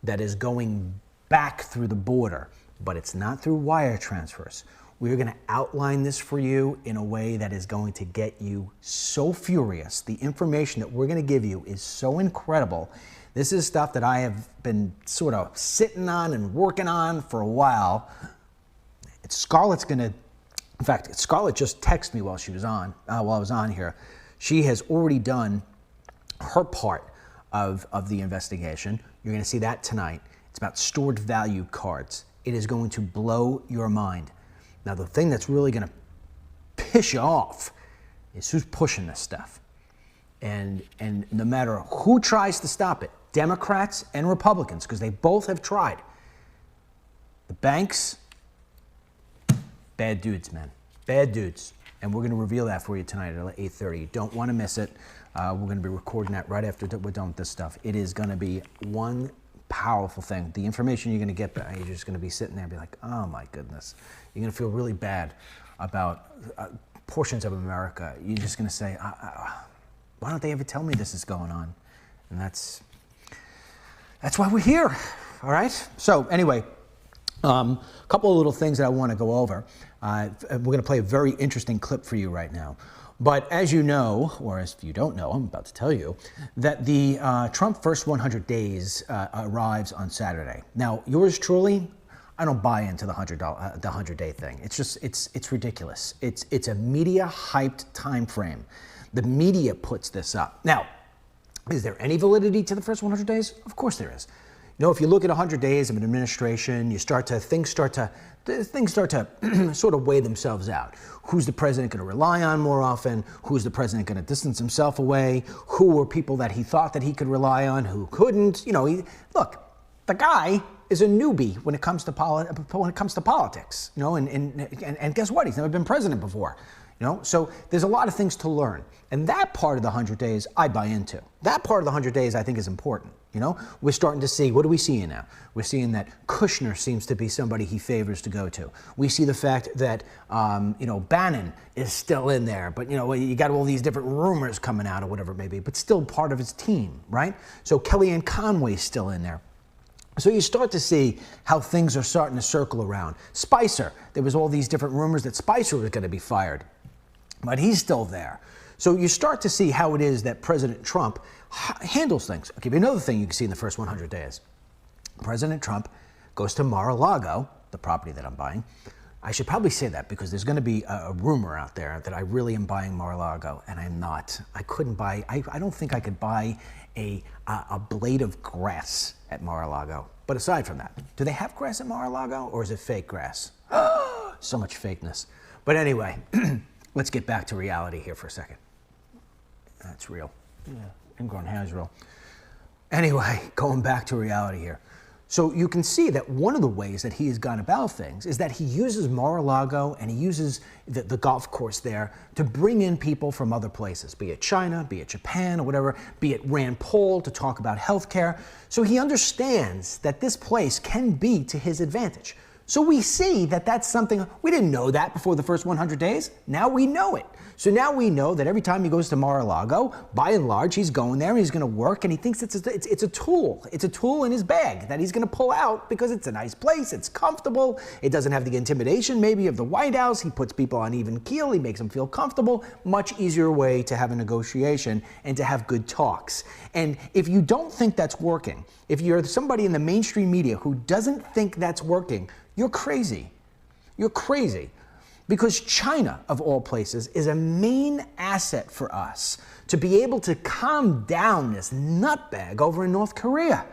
that is going back through the border, but it's not through wire transfers. We're going to outline this for you in a way that is going to get you so furious. The information that we're going to give you is so incredible. This is stuff that I have been sort of sitting on and working on for a while. Scarlett just texted me while I was on here. She has already done her part of the investigation. You're going to see that tonight. It's about stored value cards. It is going to blow your mind. Now, the thing that's really going to piss you off is who's pushing this stuff. And no matter who tries to stop it, Democrats and Republicans, because they both have tried. The banks, bad dudes, man. Bad dudes. And we're going to reveal that for you tonight at 8:30. You don't want to miss it. We're going to be recording that right after we're done with this stuff. It is going to be one powerful thing. The information you're going to get, you're just going to be sitting there and be like, oh my goodness. You're going to feel really bad about portions of America. You're just going to say, why don't they ever tell me this is going on? And that's why we're here, all right? So anyway, a couple of little things that I want to go over. We're going to play a very interesting clip for you right now. But as you know, or if you don't know, I'm about to tell you, that the Trump first 100 days arrives on Saturday. Now, yours truly, I don't buy into the 100-day thing. It's just, it's ridiculous. It's a media hyped time frame. The media puts this up. Now, is there any validity to the first 100 days? Of course there is. You know, if you look at 100 days of an administration, things start to sort of weigh themselves out. Who's the president going to rely on more often? Who's the president going to distance himself away? Who were people that he thought that he could rely on, who couldn't? You know, look, the guy is a newbie when it comes to politics. You know, and guess what? He's never been president before. You know, so there's a lot of things to learn. And that part of the 100 days, I buy into. That part of the 100 days, I think, is important. You know, we're starting to see, what are we seeing now? We're seeing that Kushner seems to be somebody he favors to go to. We see the fact that, you know, Bannon is still in there, but, you know, you got all these different rumors coming out or whatever it may be, but still part of his team, right? So Kellyanne Conway's still in there. So you start to see how things are starting to circle around. Spicer, there was all these different rumors that Spicer was going to be fired, but he's still there. So you start to see how it is that President Trump handles things. I'll give you another thing you can see in the first 100 days. President Trump goes to Mar-a-Lago, the property that I'm buying. I should probably say that because there's going to be a rumor out there that I really am buying Mar-a-Lago, and I'm not. I couldn't buy, I don't think I could buy a blade of grass at Mar-a-Lago. But aside from that, do they have grass at Mar-a-Lago, or is it fake grass? So much fakeness. But anyway, let's get back to reality here for a second. That's real. Yeah, ingrown hair is real. Anyway, going back to reality here. So you can see that one of the ways that he has gone about things is that he uses Mar-a-Lago and he uses the golf course there to bring in people from other places, be it China, be it Japan or whatever, be it Rand Paul to talk about healthcare. So he understands that this place can be to his advantage. So we see that that's something, we didn't know that before the first 100 days. Now we know it. So now we know that every time he goes to Mar-a-Lago, by and large, he's going there and he's going to work, and he thinks it's a tool. It's a tool in his bag that he's going to pull out because it's a nice place, it's comfortable, it doesn't have the intimidation maybe of the White House. He puts people on even keel, he makes them feel comfortable. Much easier way to have a negotiation and to have good talks. And if you don't think that's working, if you're somebody in the mainstream media who doesn't think that's working, you're crazy. You're crazy. Because China, of all places, is a main asset for us to be able to calm down this nutbag over in North Korea.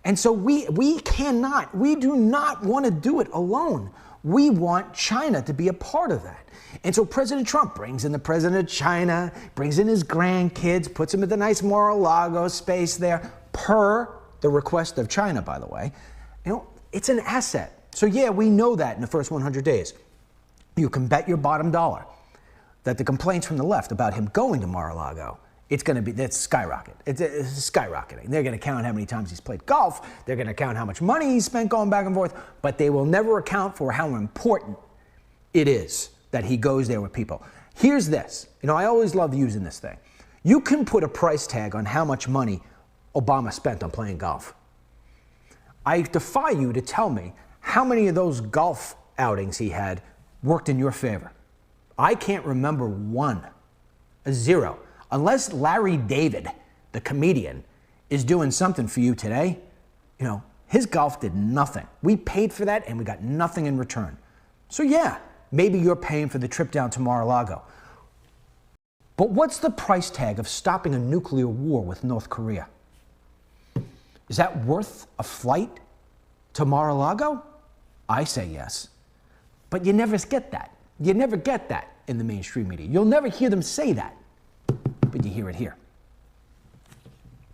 And so we do not want to do it alone. We want China to be a part of that. And so President Trump brings in the president of China, brings in his grandkids, puts them at the nice Mar-a-Lago space there, per the request of China, by the way. You know, it's an asset. So yeah, we know that in the first 100 days. You can bet your bottom dollar that the complaints from the left about him going to Mar-a-Lago, that's skyrocket. It's skyrocketing. They're going to count how many times he's played golf. They're going to count how much money he's spent going back and forth, but they will never account for how important it is that he goes there with people. Here's this. You know, I always love using this thing. You can put a price tag on how much money Obama spent on playing golf. I defy you to tell me how many of those golf outings he had worked in your favor. I can't remember one, a zero. Unless Larry David, the comedian, is doing something for you today, you know, his golf did nothing. We paid for that and we got nothing in return. So yeah, maybe you're paying for the trip down to Mar-a-Lago. But what's the price tag of stopping a nuclear war with North Korea? Is that worth a flight to Mar-a-Lago? I say yes. But you never get that. You never get that in the mainstream media. You'll never hear them say that, but you hear it here.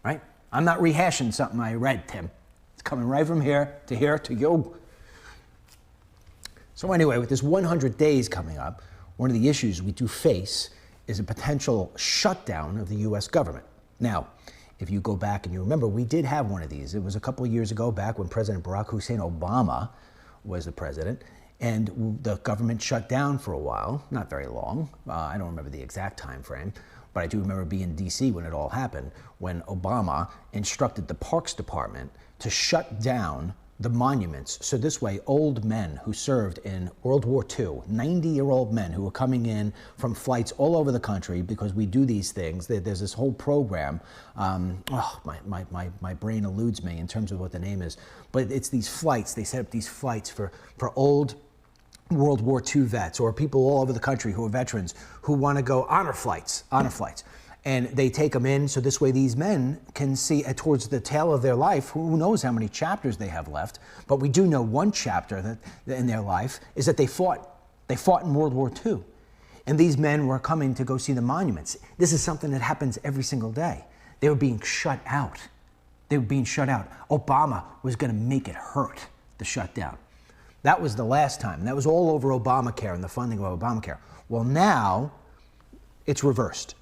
Right? I'm not rehashing something I read, Tim. It's coming right from here to you. So anyway, with this 100 days coming up, one of the issues we do face is a potential shutdown of the U.S. government. Now, if you go back and you remember, we did have one of these. It was a couple of years ago back when President Barack Hussein Obama was the president, and the government shut down for a while, not very long. I don't remember the exact time frame, but I do remember being in DC when it all happened, when Obama instructed the Parks Department to shut down the monuments. So this way, old men who served in World War II, 90-year-old men who were coming in from flights all over the country, because we do these things. There's this whole program. My brain eludes me in terms of what the name is. But it's these flights. They set up these flights for old World War II vets or people all over the country who are veterans who want to go honor flights. And they take them in, so this way these men can see towards the tail of their life, who knows how many chapters they have left, but we do know one chapter that in their life is that they fought in World War II. And these men were coming to go see the monuments. This is something that happens every single day. They were being shut out. Obama was going to make it hurt, the shutdown. That was the last time. That was all over Obamacare and the funding of Obamacare. Well, now it's reversed.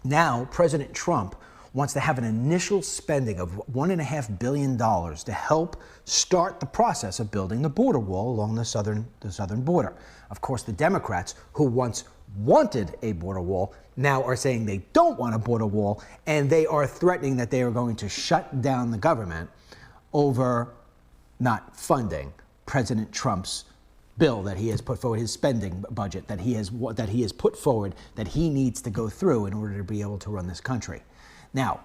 Now, President Trump wants to have an initial spending of $1.5 billion to help start the process of building the border wall along the southern border. Of course, the Democrats, who once wanted a border wall, now are saying they don't want a border wall, and they are threatening that they are going to shut down the government over not funding President Trump's bill that he has put forward, his spending budget that he has put forward, that he needs to go through in order to be able to run this country. Now,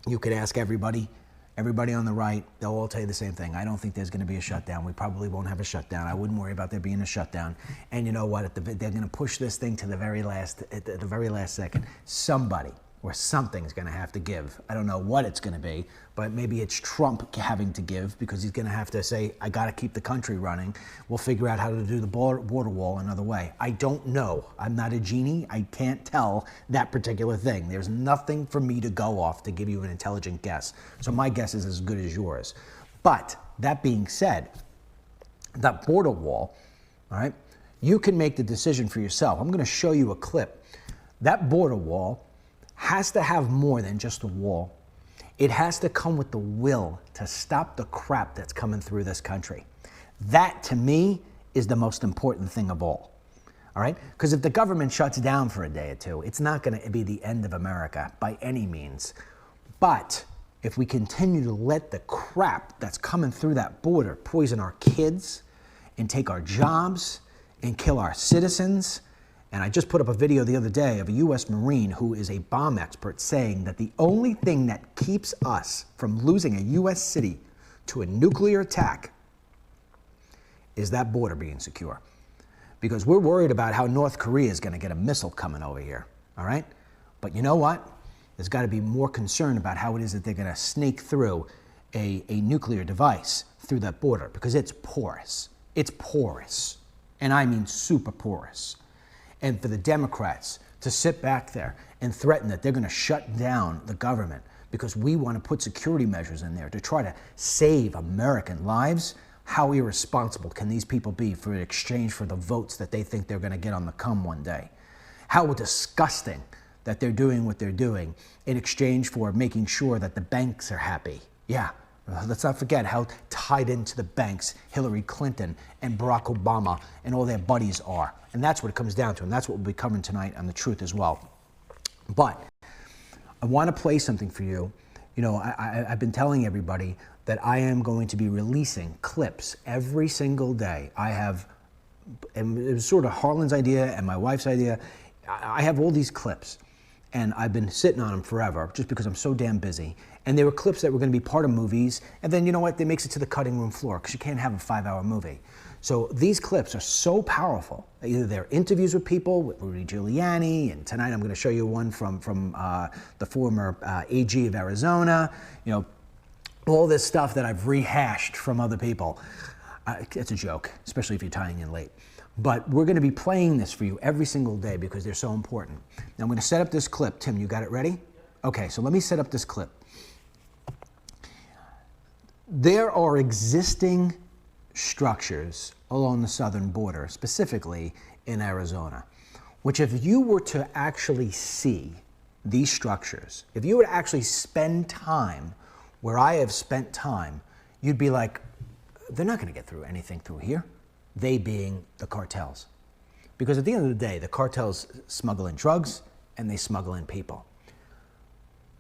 you could ask everybody on the right, they'll all tell you the same thing. I don't think there's going to be a shutdown. We probably won't have a shutdown. I wouldn't worry about there being a shutdown. And you know what? They're going to push this thing to the very last second. Somebody or something's going to have to give. I don't know what it's going to be, but maybe it's Trump having to give, because he's going to have to say, I got to keep the country running. We'll figure out how to do the border wall another way. I don't know. I'm not a genie. I can't tell that particular thing. There's nothing for me to go off to give you an intelligent guess. So my guess is as good as yours. But that being said, that border wall, all right, you can make the decision for yourself. I'm going to show you a clip. That border wall has to have more than just a wall. It has to come with the will to stop the crap that's coming through this country. That, to me, is the most important thing of all. All right? Because if the government shuts down for a day or two, it's not going to be the end of America by any means. But if we continue to let the crap that's coming through that border poison our kids and take our jobs and kill our citizens. And I just put up a video the other day of a U.S. Marine who is a bomb expert saying that the only thing that keeps us from losing a U.S. city to a nuclear attack is that border being secure. Because we're worried about how North Korea is going to get a missile coming over here, all right? But you know what? There's got to be more concern about how it is that they're going to sneak through a nuclear device through that border, because it's porous. It's porous. And I mean super porous. And for the Democrats to sit back there and threaten that they're going to shut down the government because we want to put security measures in there to try to save American lives, how irresponsible can these people be in exchange for the votes that they think they're going to get on the come one day? How disgusting that they're doing what they're doing in exchange for making sure that the banks are happy. Yeah. Let's not forget how tied into the banks Hillary Clinton and Barack Obama and all their buddies are. And that's what it comes down to, and that's what we'll be covering tonight on The Truth as well. But I want to play something for you. You know, I've been telling everybody that I am going to be releasing clips every single day. And it was sort of Harlan's idea and my wife's idea. I have all these clips, and I've been sitting on them forever just because I'm so damn busy. And they were clips that were going to be part of movies. And then, you know what? They makes it to the cutting room floor because you can't have a 5-hour movie. So these clips are so powerful. Either they're interviews with people, with Rudy Giuliani, and tonight I'm going to show you one from the former AG of Arizona. You know, all this stuff that I've rehashed from other people. It's a joke, especially if you're tying in late. But we're going to be playing this for you every single day because they're so important. Now I'm going to set up this clip. Tim, you got it ready? Okay, so let me set up this clip. There are existing structures along the southern border, specifically in Arizona, which if you were to actually see these structures, if you would actually spend time where I have spent time, you'd be like, they're not going to get through anything through here. They being the cartels. Because at the end of the day, the cartels smuggle in drugs and they smuggle in people.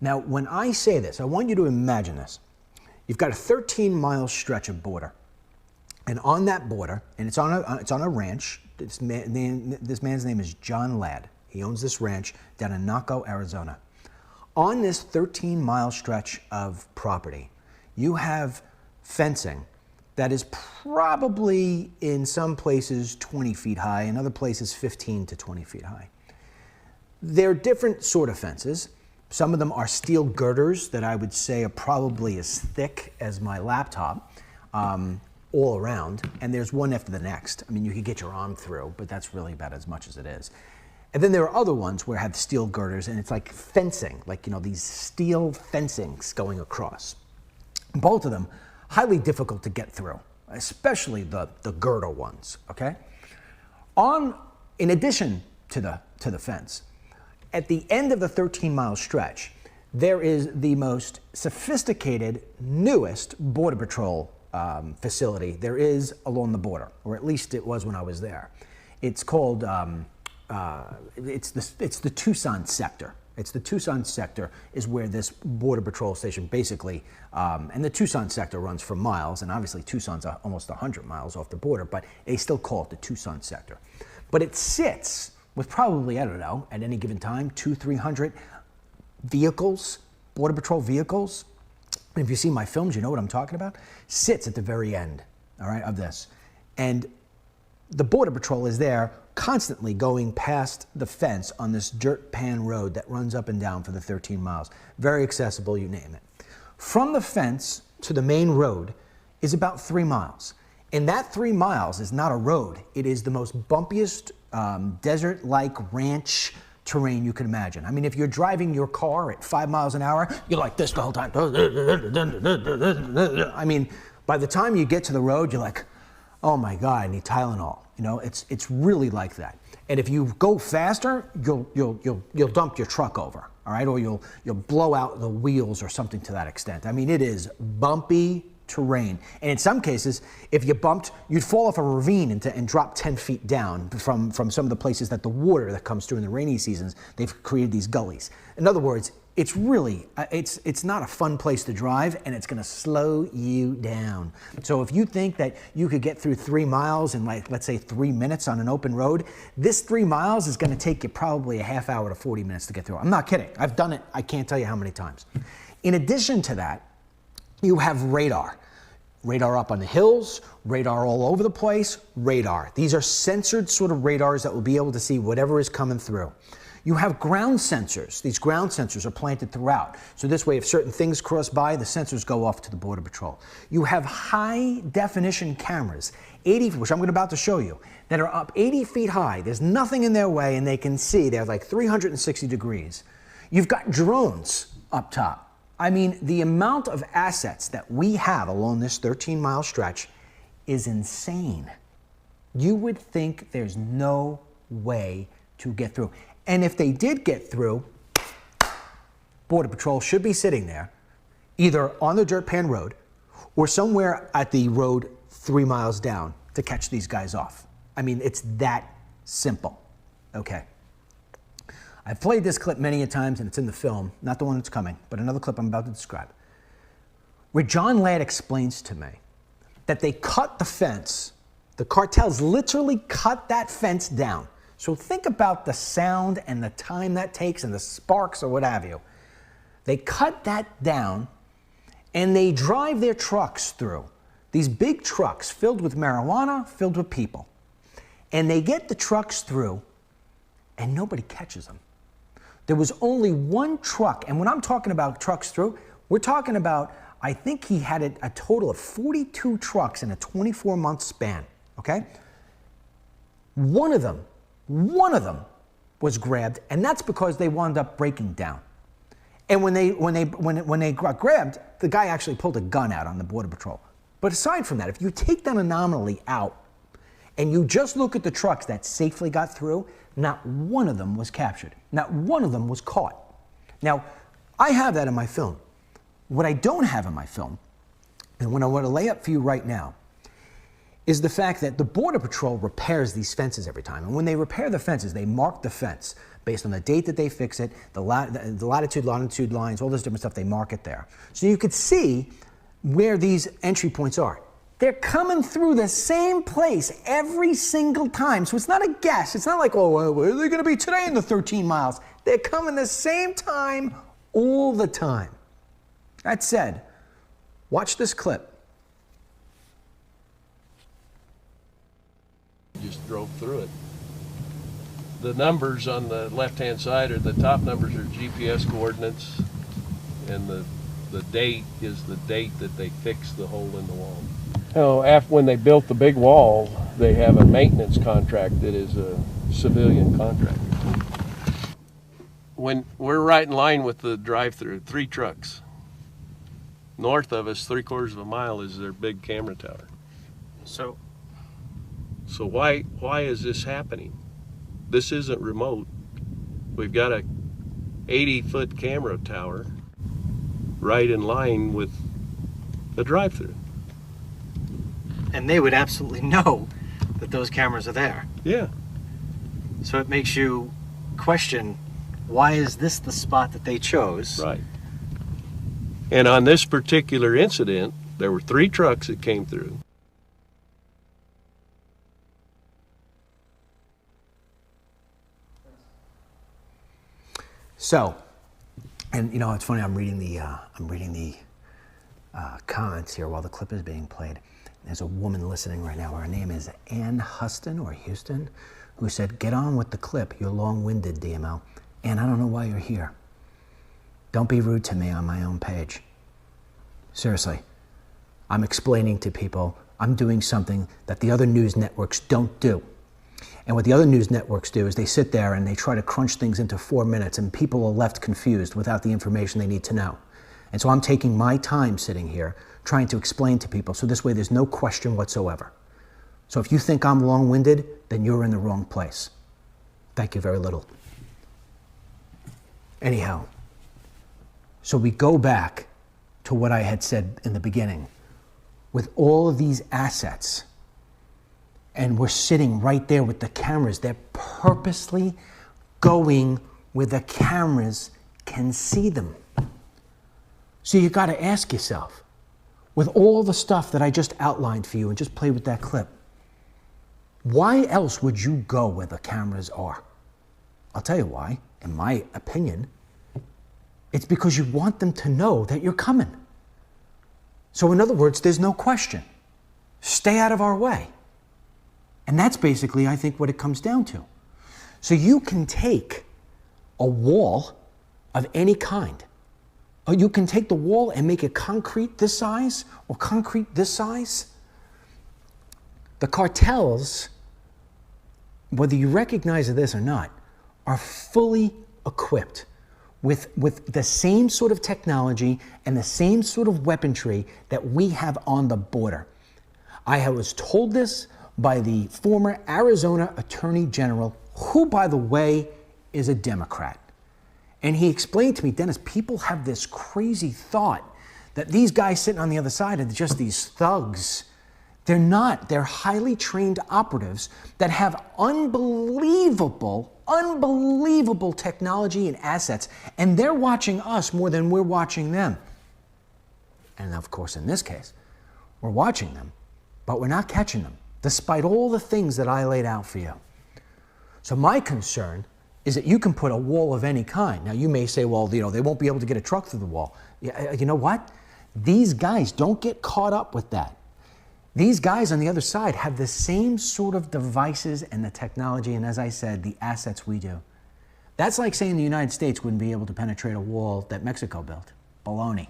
Now, when I say this, I want you to imagine this. You've got a 13-mile stretch of border. And on that border, and it's on a ranch, this man's name is John Ladd. He owns this ranch down in Naco, Arizona. On this 13-mile stretch of property, you have fencing that is probably in some places 20 feet high, in other places 15 to 20 feet high. They're different sort of fences. Some of them are steel girders that I would say are probably as thick as my laptop, all around, and there's one after the next. I mean, you could get your arm through, but that's really about as much as it is. And then there are other ones where I have steel girders, and it's like fencing, like, you know, these steel fencings going across. Both of them highly difficult to get through, especially the girder ones, okay? In addition to the fence, at the end of the 13-mile stretch, there is the most sophisticated, newest Border Patrol facility there is along the border, or at least it was when I was there. It's called, it's the Tucson sector. It's the Tucson sector is where this Border Patrol station basically, and the Tucson sector runs for miles, and obviously Tucson's almost 100 miles off the border, but they still call it the Tucson sector. But it sits with probably, I don't know, at any given time, 200-300 vehicles, Border Patrol vehicles. If you see my films, you know what I'm talking about. Sits at the very end, all right, of this. And the Border Patrol is there constantly going past the fence on this dirt pan road that runs up and down for the 13 miles. Very accessible, you name it. From the fence to the main road is about 3 miles. And that 3 miles is not a road. It is the most bumpiest desert-like ranch terrain you can imagine. I mean, if you're driving your car at 5 miles an hour, you're like this the whole time. I mean, by the time you get to the road, you're like, oh my God, I need Tylenol. You know, it's really like that. And if you go faster, you'll dump your truck over, all right? Or you'll blow out the wheels or something to that extent. I mean, it is bumpy terrain. And in some cases, if you bumped, you'd fall off a ravine and drop 10 feet down from some of the places that the water that comes through in the rainy seasons, they've created these gullies. In other words, it's really, it's not a fun place to drive, and it's gonna slow you down. So if you think that you could get through 3 miles in, like, let's say 3 minutes on an open road, this 3 miles is gonna take you probably a half hour to 40 minutes to get through. I'm not kidding, I've done it, I can't tell you how many times. In addition to that, you have radar. Radar up on the hills, radar all over the place, radar. These are censored sort of radars that will be able to see whatever is coming through. You have ground sensors. These ground sensors are planted throughout. So this way, if certain things cross by, the sensors go off to the Border Patrol. You have high definition cameras, 80, which I'm about to show you, that are up 80 feet high. There's nothing in their way, and they can see. They're like 360 degrees. You've got drones up top. I mean, the amount of assets that we have along this 13-mile stretch is insane. You would think there's no way to get through. And if they did get through, Border Patrol should be sitting there, either on the dirt pan road or somewhere at the road 3 miles down to catch these guys off. I mean, it's that simple. Okay. I've played this clip many a times, and it's in the film, not the one that's coming, but another clip I'm about to describe, where John Ladd explains to me that they cut the fence. The cartels literally cut that fence down. So think about the sound and the time that takes and the sparks or what have you. They cut that down, and they drive their trucks through. These big trucks filled with marijuana, filled with people. And they get the trucks through, and nobody catches them. There was only one truck, and when I'm talking about trucks through, we're talking about, I think he had a total of 42 trucks in a 24-month span, okay? One of them was grabbed, and that's because they wound up breaking down. And when they got grabbed, the guy actually pulled a gun out on the Border Patrol. But aside from that, if you take that anomaly out, and you just look at the trucks that safely got through, not one of them was captured. Not one of them was caught. Now, I have that in my film. What I don't have in my film, and what I want to lay up for you right now, is the fact that the Border Patrol repairs these fences every time. And when they repair the fences, they mark the fence based on the date that they fix it, the latitude, longitude lines, all this different stuff, they mark it there. So you could see where these entry points are. They're coming through the same place every single time. So it's not a guess. It's not like, oh, well, where are they going to be today in the 13 miles? They're coming the same time all the time. That said, watch this clip. Just drove through it. The numbers on the left-hand side are the top numbers are GPS coordinates, and the date is the date that they fixed the hole in the wall. When they built the big wall, they have a maintenance contract that is a civilian contract. When we're right in line with the drive-through, 3 trucks. North of us, 3/4 of a mile, is their big camera tower. So why is this happening? This isn't remote. We've got a 80-foot camera tower right in line with the drive-through. And they would absolutely know that those cameras are there. Yeah. So it makes you question, why is this the spot that they chose? Right. And on this particular incident, there were 3 trucks that came through. So, and you know, it's funny, I'm reading the comments here while the clip is being played. There's a woman listening right now. Her name is Ann Huston or Houston, who said, "Get on with the clip. You're long-winded, DML. And I don't know why you're here. Don't be rude to me on my own page." Seriously, I'm explaining to people, I'm doing something that the other news networks don't do. And what the other news networks do is they sit there and they try to crunch things into 4 minutes, and people are left confused without the information they need to know. And so I'm taking my time sitting here trying to explain to people, so this way there's no question whatsoever. So if you think I'm long-winded, then you're in the wrong place. Thank you very little. Anyhow, so we go back to what I had said in the beginning. With all of these assets, and we're sitting right there with the cameras, they're purposely going where the cameras can see them. So you got to ask yourself, with all the stuff that I just outlined for you and just play with that clip, why else would you go where the cameras are? I'll tell you why, in my opinion. It's because you want them to know that you're coming. So in other words, there's no question. Stay out of our way. And that's basically, I think, what it comes down to. So you can take a wall of any kind, or you can take the wall and make it concrete this size or concrete this size. The cartels, whether you recognize this or not, are fully equipped with the same sort of technology and the same sort of weaponry that we have on the border. I was told this by the former Arizona Attorney General, who, by the way, is a Democrat. And he explained to me, Dennis, people have this crazy thought that these guys sitting on the other side are just these thugs. They're not. They're highly trained operatives that have unbelievable technology and assets, and they're watching us more than we're watching them. And of course, in this case, we're watching them, but we're not catching them, despite all the things that I laid out for you. So my concern is that you can put a wall of any kind. Now, you may say, well, they won't be able to get a truck through the wall. You know what? These guys don't get caught up with that. These guys on the other side have the same sort of devices and the technology, and as I said, the assets we do. That's like saying the United States wouldn't be able to penetrate a wall that Mexico built. Baloney.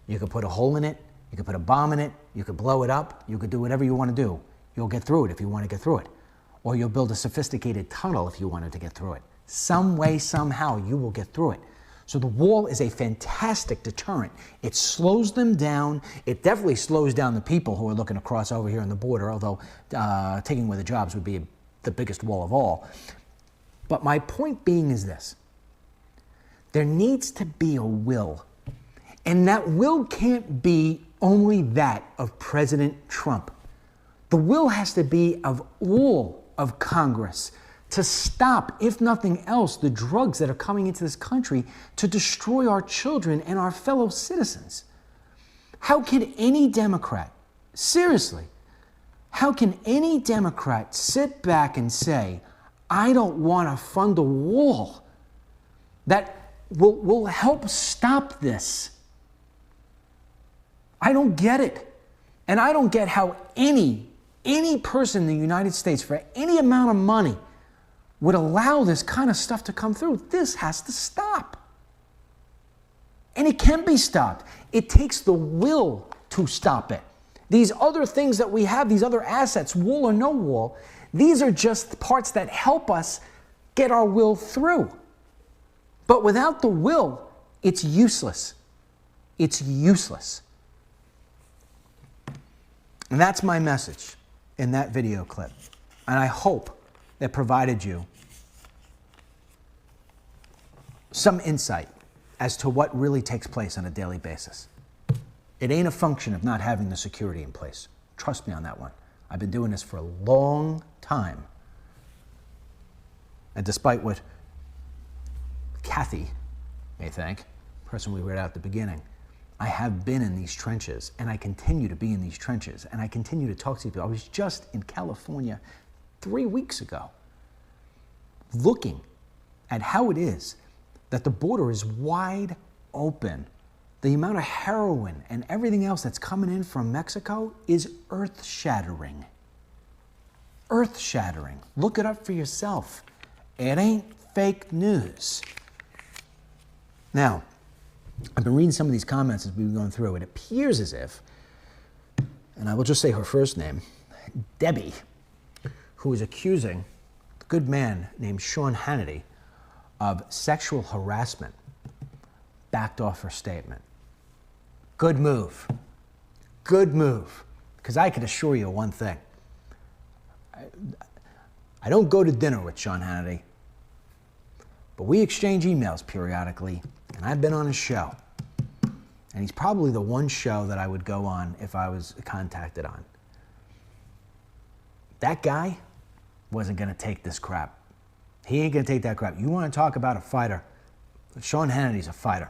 You could put a hole in it, you could put a bomb in it, you could blow it up, you could do whatever you want to do. You'll get through it if you want to get through it. Or you'll build a sophisticated tunnel if you wanted to get through it. Some way, somehow, you will get through it. So the wall is a fantastic deterrent. It slows them down. It definitely slows down the people who are looking to cross over here on the border, although taking away the jobs would be the biggest wall of all. But my point being is this. There needs to be a will. And that will can't be only that of President Trump. The will has to be of all of Congress to stop, if nothing else, the drugs that are coming into this country to destroy our children and our fellow citizens. How can any Democrat, seriously, how can any Democrat sit back and say, I don't want to fund a wall that will help stop this? I don't get it. And I don't get how any person in the United States for any amount of money would allow this kind of stuff to come through. This has to stop. And it can be stopped. It takes the will to stop it. These other things that we have, these other assets, wall or no wall, these are just parts that help us get our will through. But without the will, it's useless. It's useless. And that's my message in that video clip. And I hope that provided you some insight as to what really takes place on a daily basis. It ain't a function of not having the security in place. Trust me on that one. I've been doing this for a long time. And despite what Kathy may think, the person we read out at the beginning, I have been in these trenches, and I continue to be in these trenches, and I continue to talk to people. I was just in California 3 weeks ago, looking at how it is that the border is wide open. The amount of heroin and everything else that's coming in from Mexico is earth-shattering. Earth-shattering. Look it up for yourself. It ain't fake news. Now, I've been reading some of these comments as we've been going through. It appears as if, and I will just say her first name, Debbie, who is accusing a good man named Sean Hannity of sexual harassment, backed off her statement. Good move. Good move. Because I can assure you one thing. I don't go to dinner with Sean Hannity, but we exchange emails periodically, and I've been on his show. And he's probably the one show that I would go on if I was contacted on. That guy wasn't going to take this crap. He ain't going to take that crap. You want to talk about a fighter? Sean Hannity's a fighter.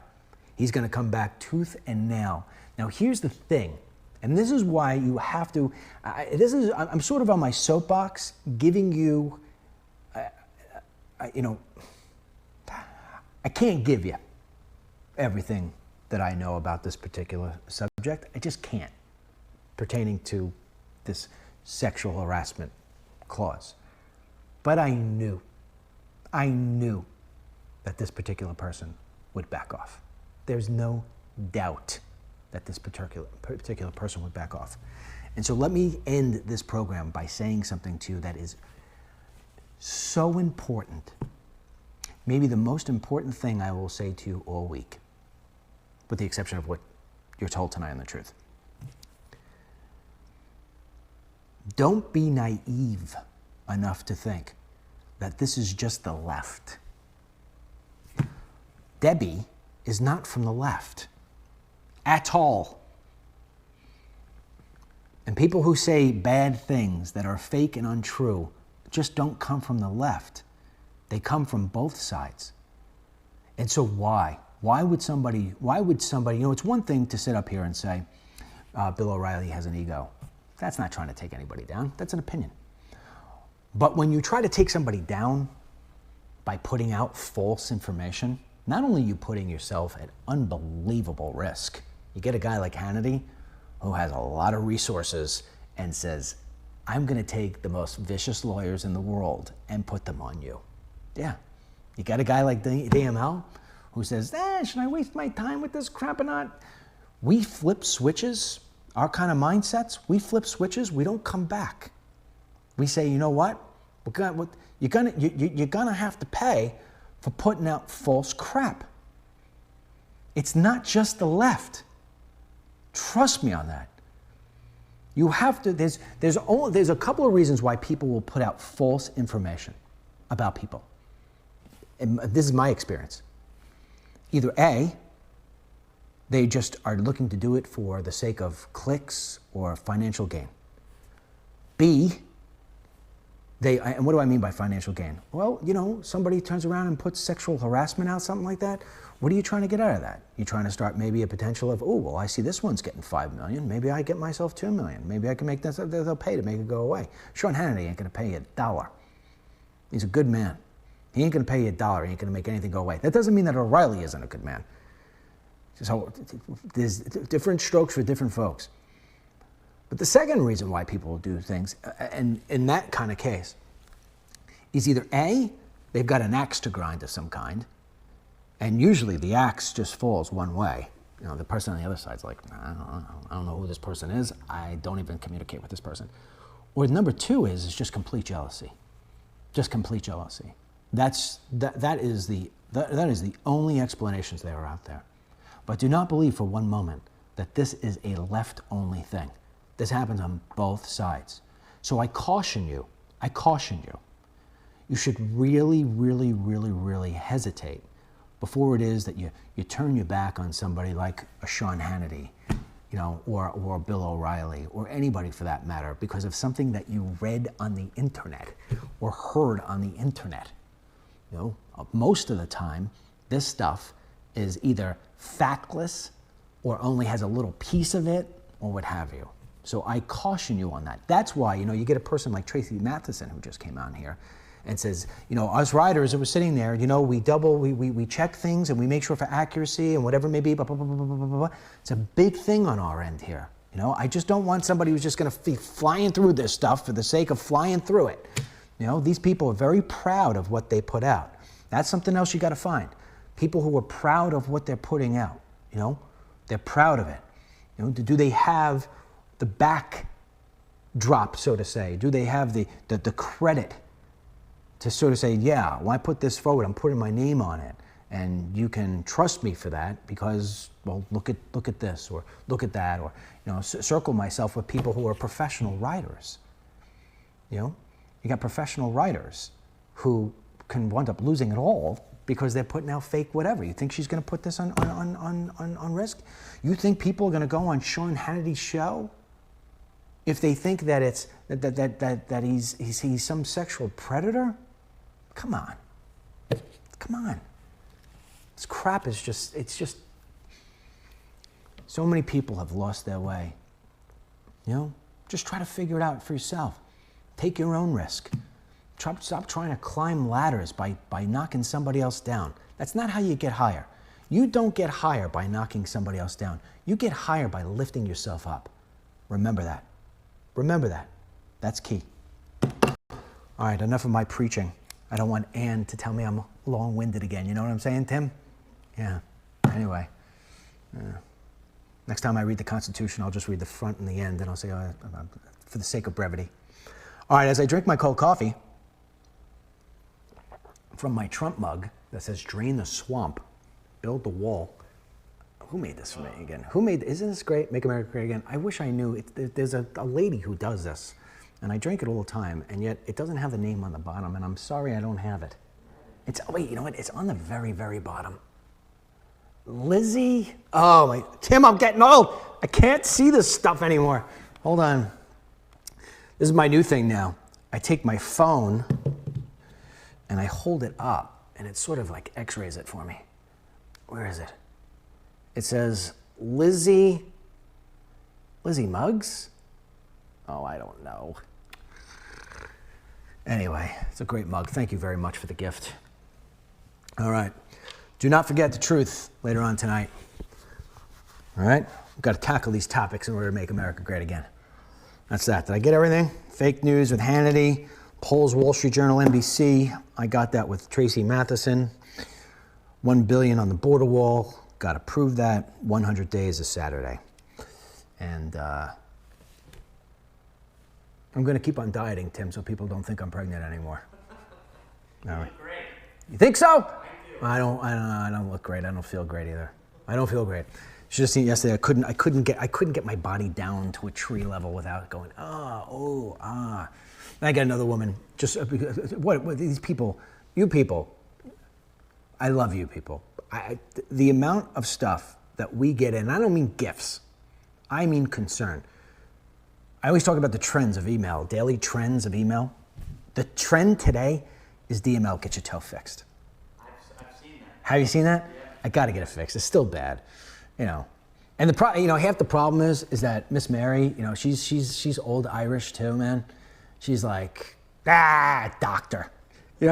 He's going to come back tooth and nail. Now, here's the thing, and this is why you have to, I'm sort of on my soapbox giving you, I can't give you everything that I know about this particular subject. I just can't, pertaining to this sexual harassment clause. But I knew that this particular person would back off. There's no doubt that this particular person would back off. And so let me end this program by saying something to you that is so important. Maybe the most important thing I will say to you all week, with the exception of what you're told tonight on The Truth. Don't be naive enough to think that this is just the left. Debbie is not from the left at all. And people who say bad things that are fake and untrue just don't come from the left. They come from both sides. And so why? Why would somebody, it's one thing to sit up here and say, Bill O'Reilly has an ego. That's not trying to take anybody down. That's an opinion. But when you try to take somebody down by putting out false information, not only are you putting yourself at unbelievable risk, you get a guy like Hannity who has a lot of resources and says, I'm going to take the most vicious lawyers in the world and put them on you. Yeah. You got a guy like DML who says, should I waste my time with this crap or not? We flip switches, our kind of mindsets, we flip switches, we don't come back. We say, you know what? You're gonna have to pay for putting out false crap. It's not just the left. Trust me on that. You have to. There's a couple of reasons why people will put out false information about people. And this is my experience. either A, they just are looking to do it for the sake of clicks or financial gain. B, and what do I mean by financial gain? Well, somebody turns around and puts sexual harassment out, something like that. What are you trying to get out of that? You're trying to start maybe a potential of, oh, well, I see this one's getting 5 million. Maybe I get myself 2 million. Maybe I can make this, they'll pay to make it go away. Sean Hannity ain't gonna pay you $1. He's a good man. He ain't gonna pay you $1. He ain't gonna make anything go away. That doesn't mean that O'Reilly isn't a good man. So there's different strokes for different folks. But the second reason why people do things, and in that kind of case, is either A, they've got an axe to grind of some kind, and usually the axe just falls one way. The person on the other side's like, I don't know who this person is. I don't even communicate with this person. Or number two is just complete jealousy. Just complete jealousy. That is the only explanations that are out there. But do not believe for one moment that this is a left-only thing. This happens on both sides. So I caution you, you should really, really, really, really hesitate before it is that you turn your back on somebody like a Sean Hannity, or Bill O'Reilly, or anybody for that matter, because of something that you read on the internet or heard on the internet. Most of the time, this stuff is either factless or only has a little piece of it or what have you. So I caution you on that. That's why, you get a person like Tracy Matheson who just came on here and says, us riders that were sitting there, we check things and we make sure for accuracy and whatever it may be, blah, blah, blah, blah, blah, blah, blah. It's a big thing on our end here. I just don't want somebody who's just gonna be flying through this stuff for the sake of flying through it. These people are very proud of what they put out. That's something else you gotta find. People who are proud of what they're putting out, they're proud of it. Do they have the backdrop, so to say? Do they have the credit to sort of say, yeah, when I put this forward, I'm putting my name on it, and you can trust me for that because, well, look at this or look at that, or circle myself with people who are professional writers. You got professional writers who can wind up losing it all because they're putting out fake whatever. You think she's going to put this on risk? You think people are going to go on Sean Hannity's show if they think that it's that he's some sexual predator? Come on. This crap is it's just so many people have lost their way. Just try to figure it out for yourself. Take your own risk. Stop trying to climb ladders by knocking somebody else down. That's not how you get higher. You don't get higher by knocking somebody else down. You get higher by lifting yourself up. Remember that. Remember that. That's key. All right, enough of my preaching. I don't want Ann to tell me I'm long-winded again. You know what I'm saying, Tim? Yeah. Anyway. Next time I read the Constitution, I'll just read the front and the end, and I'll say, for the sake of brevity. All right, as I drink my cold coffee from my Trump mug that says, drain the swamp, build the wall. Who made this for me again? Isn't this great? Make America Great Again. I wish I knew. There's a lady who does this, and I drink it all the time, and yet it doesn't have the name on the bottom, and I'm sorry I don't have it. Wait, you know what? It's on the very, very bottom. Lizzie? Oh, my, Tim, I'm getting old. I can't see this stuff anymore. Hold on. This is my new thing now. I take my phone, and I hold it up, and it sort of like x-rays it for me. Where is it? It says, Lizzie Muggs? Oh, I don't know. Anyway, it's a great mug. Thank you very much for the gift. All right. Do not forget the truth later on tonight. All right? We've got to tackle these topics in order to make America great again. That's that. Did I get everything? Fake news with Hannity, polls, Wall Street Journal, NBC. I got that with Tracy Matheson. $1 billion on the border wall. Got to prove that. 100 days is Saturday. And I'm going to keep on dieting, Tim, so people don't think I'm pregnant anymore. All right. Great. You think so? Thank you. I don't look great. I don't feel great either. I don't feel great. You should have seen yesterday. I couldn't get my body down to a tree level without going, And I got another woman. Just what these people, you people. I love you people. the amount of stuff that we get in, I don't mean gifts, I mean concern. I always talk about the trends of email, daily trends of email. The trend today is DML, get your toe fixed. I've seen that. Have you seen that? Yeah. I got to get it fixed. It's still bad, you know. And half the problem is that Miss Mary, she's old Irish too, man. She's like, doctor.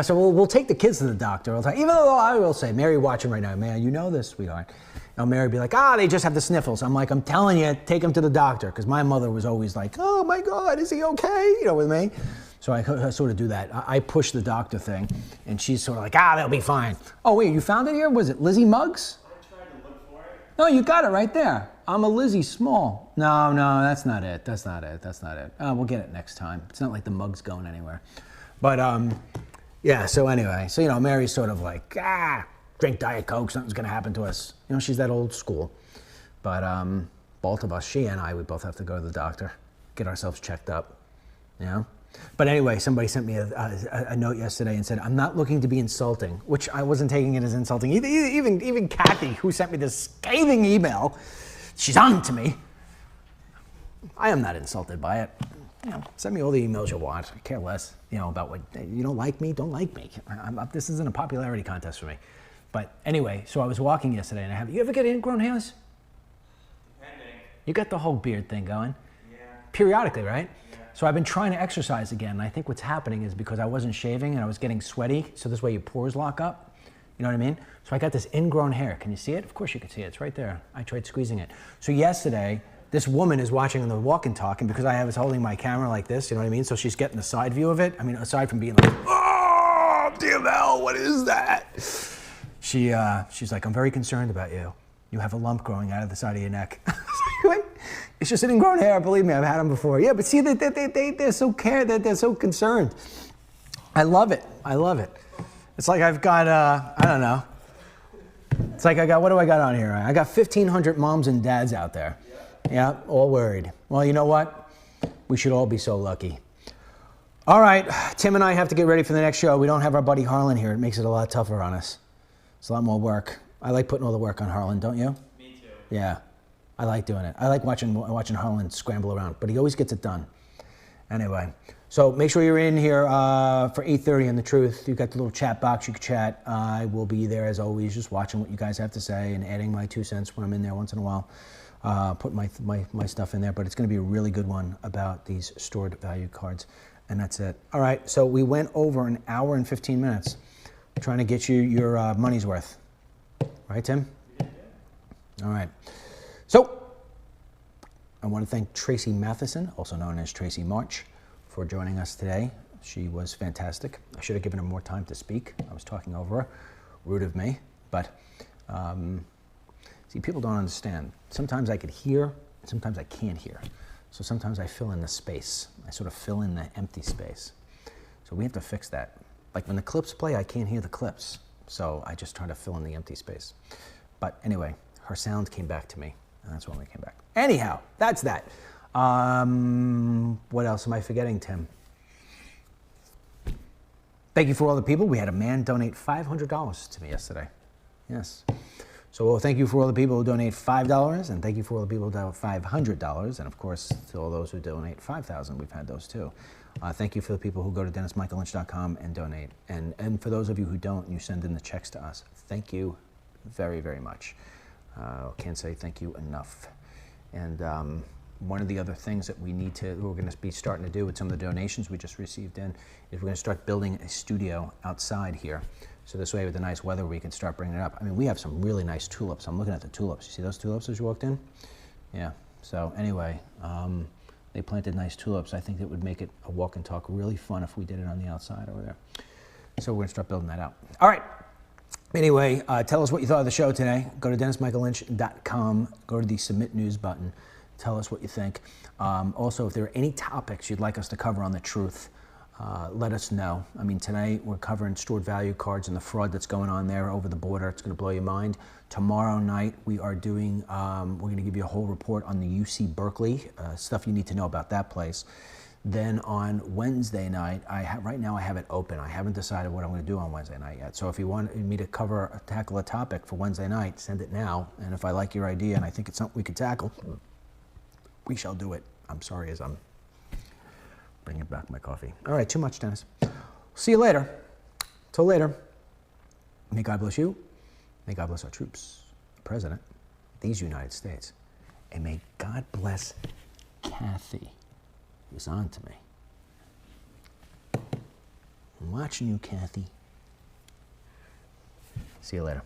So we'll take the kids to the doctor all the time. Even though I will say, Mary watching right now, man, you know this, sweetheart. Mary be like, they just have the sniffles. I'm like, I'm telling you, take them to the doctor. Because my mother was always like, oh my God, is he okay? With me. So I sort of do that. I push the doctor thing, and she's sort of like, they'll be fine. Oh wait, you found it here? Was it Lizzie Muggs? I tried to look for it. No, you got it right there. I'm a Lizzie Small. No, that's not it. That's not it. We'll get it next time. It's not like the mug's going anywhere. But yeah, so anyway, Mary's sort of like, drink Diet Coke, something's gonna happen to us. She's that old school. But both of us, she and I, we both have to go to the doctor, get ourselves checked up, But anyway, somebody sent me a note yesterday and said, I'm not looking to be insulting, which I wasn't taking it as insulting. Even Kathy, who sent me this scathing email, she's on to me. I am not insulted by it. Send me all the emails you want. I care less, about what, you don't like me, don't like me. This isn't a popularity contest for me. But anyway, so I was walking yesterday and you ever get ingrown hairs? Depending. You got the whole beard thing going? Yeah. Periodically, right? Yeah. So I've been trying to exercise again, and I think what's happening is because I wasn't shaving and I was getting sweaty, so this way your pores lock up. You know what I mean? So I got this ingrown hair. Can you see it? Of course you can see it. It's right there. I tried squeezing it. So yesterday, this woman is watching the walk and talk, and because I was holding my camera like this, you know what I mean? So she's getting the side view of it. I mean, aside from being like, oh, DML, what is that? She's like, I'm very concerned about you. You have a lump growing out of the side of your neck. It's just an ingrown hair. Believe me, I've had them before. Yeah, but see, they're so they're so concerned. I love it. It's like I've got, I don't know. It's like what do I got on here? I got 1,500 moms and dads out there. Yeah, all worried. Well, you know what? We should all be so lucky. All right, Tim and I have to get ready for the next show. We don't have our buddy Harlan here. It makes it a lot tougher on us. It's a lot more work. I like putting all the work on Harlan, don't you? Me too. Yeah, I like doing it. I like watching Harlan scramble around, but he always gets it done. Anyway, so make sure you're in here for 8:30 on The Truth. You've got the little chat box. You can chat. I will be there as always, just watching what you guys have to say and adding my 2 cents when I'm in there once in a while. Put my stuff in there, but it's going to be a really good one about these stored value cards, and that's it. All right, so we went over an hour and 15 minutes trying to get you your money's worth. Right, Tim? All right. So I want to thank Tracy Matheson, also known as Tracy March, for joining us today. She was fantastic. I should have given her more time to speak. I was talking over her. Rude of me, but see, people don't understand. Sometimes I could hear, and sometimes I can't hear. So sometimes I fill in the space. I sort of fill in the empty space. So we have to fix that. Like when the clips play, I can't hear the clips. So I just try to fill in the empty space. But anyway, her sound came back to me, and that's when we came back. Anyhow, that's that. What else am I forgetting, Tim? Thank you for all the people. We had a man donate $500 to me yesterday. Yes. So thank you for all the people who donate $5, and thank you for all the people who donate $500, and of course to all those who donate $5,000. We've had those too. Thank you for the people who go to DennisMichaelLynch.com and donate, and for those of you who don't, and you send in the checks to us. Thank you very, very much. Can't say thank you enough. And one of the other things that we're going to be starting to do with some of the donations we just received in is we're going to start building a studio outside here. So this way with the nice weather we can start bringing it up. I mean, we have some really nice tulips. I'm looking at the tulips. You see those tulips as you walked in? Yeah. So anyway, they planted nice tulips. I think that would make it a walk and talk really fun if we did it on the outside over there. So we're going to start building that out. All right. Anyway, tell us what you thought of the show today. Go to DennisMichaelLynch.com. Go to the Submit News button. Tell us what you think. Also, if there are any topics you'd like us to cover on The Truth, let us know. I mean, today we're covering stored value cards and the fraud that's going on there over the border. It's going to blow your mind. Tomorrow night we are doing, we're going to give you a whole report on the UC Berkeley, stuff you need to know about that place. Then on Wednesday night, right now I have it open. I haven't decided what I'm going to do on Wednesday night yet. So if you want me to tackle a topic for Wednesday night, send it now. And if I like your idea and I think it's something we could tackle, we shall do it. I'm sorry as I'm bringing back my coffee. All right, too much, Dennis. See you later. Till later. May God bless you. May God bless our troops, the President, these United States. And may God bless Kathy, who's on to me. I'm watching you, Kathy. See you later.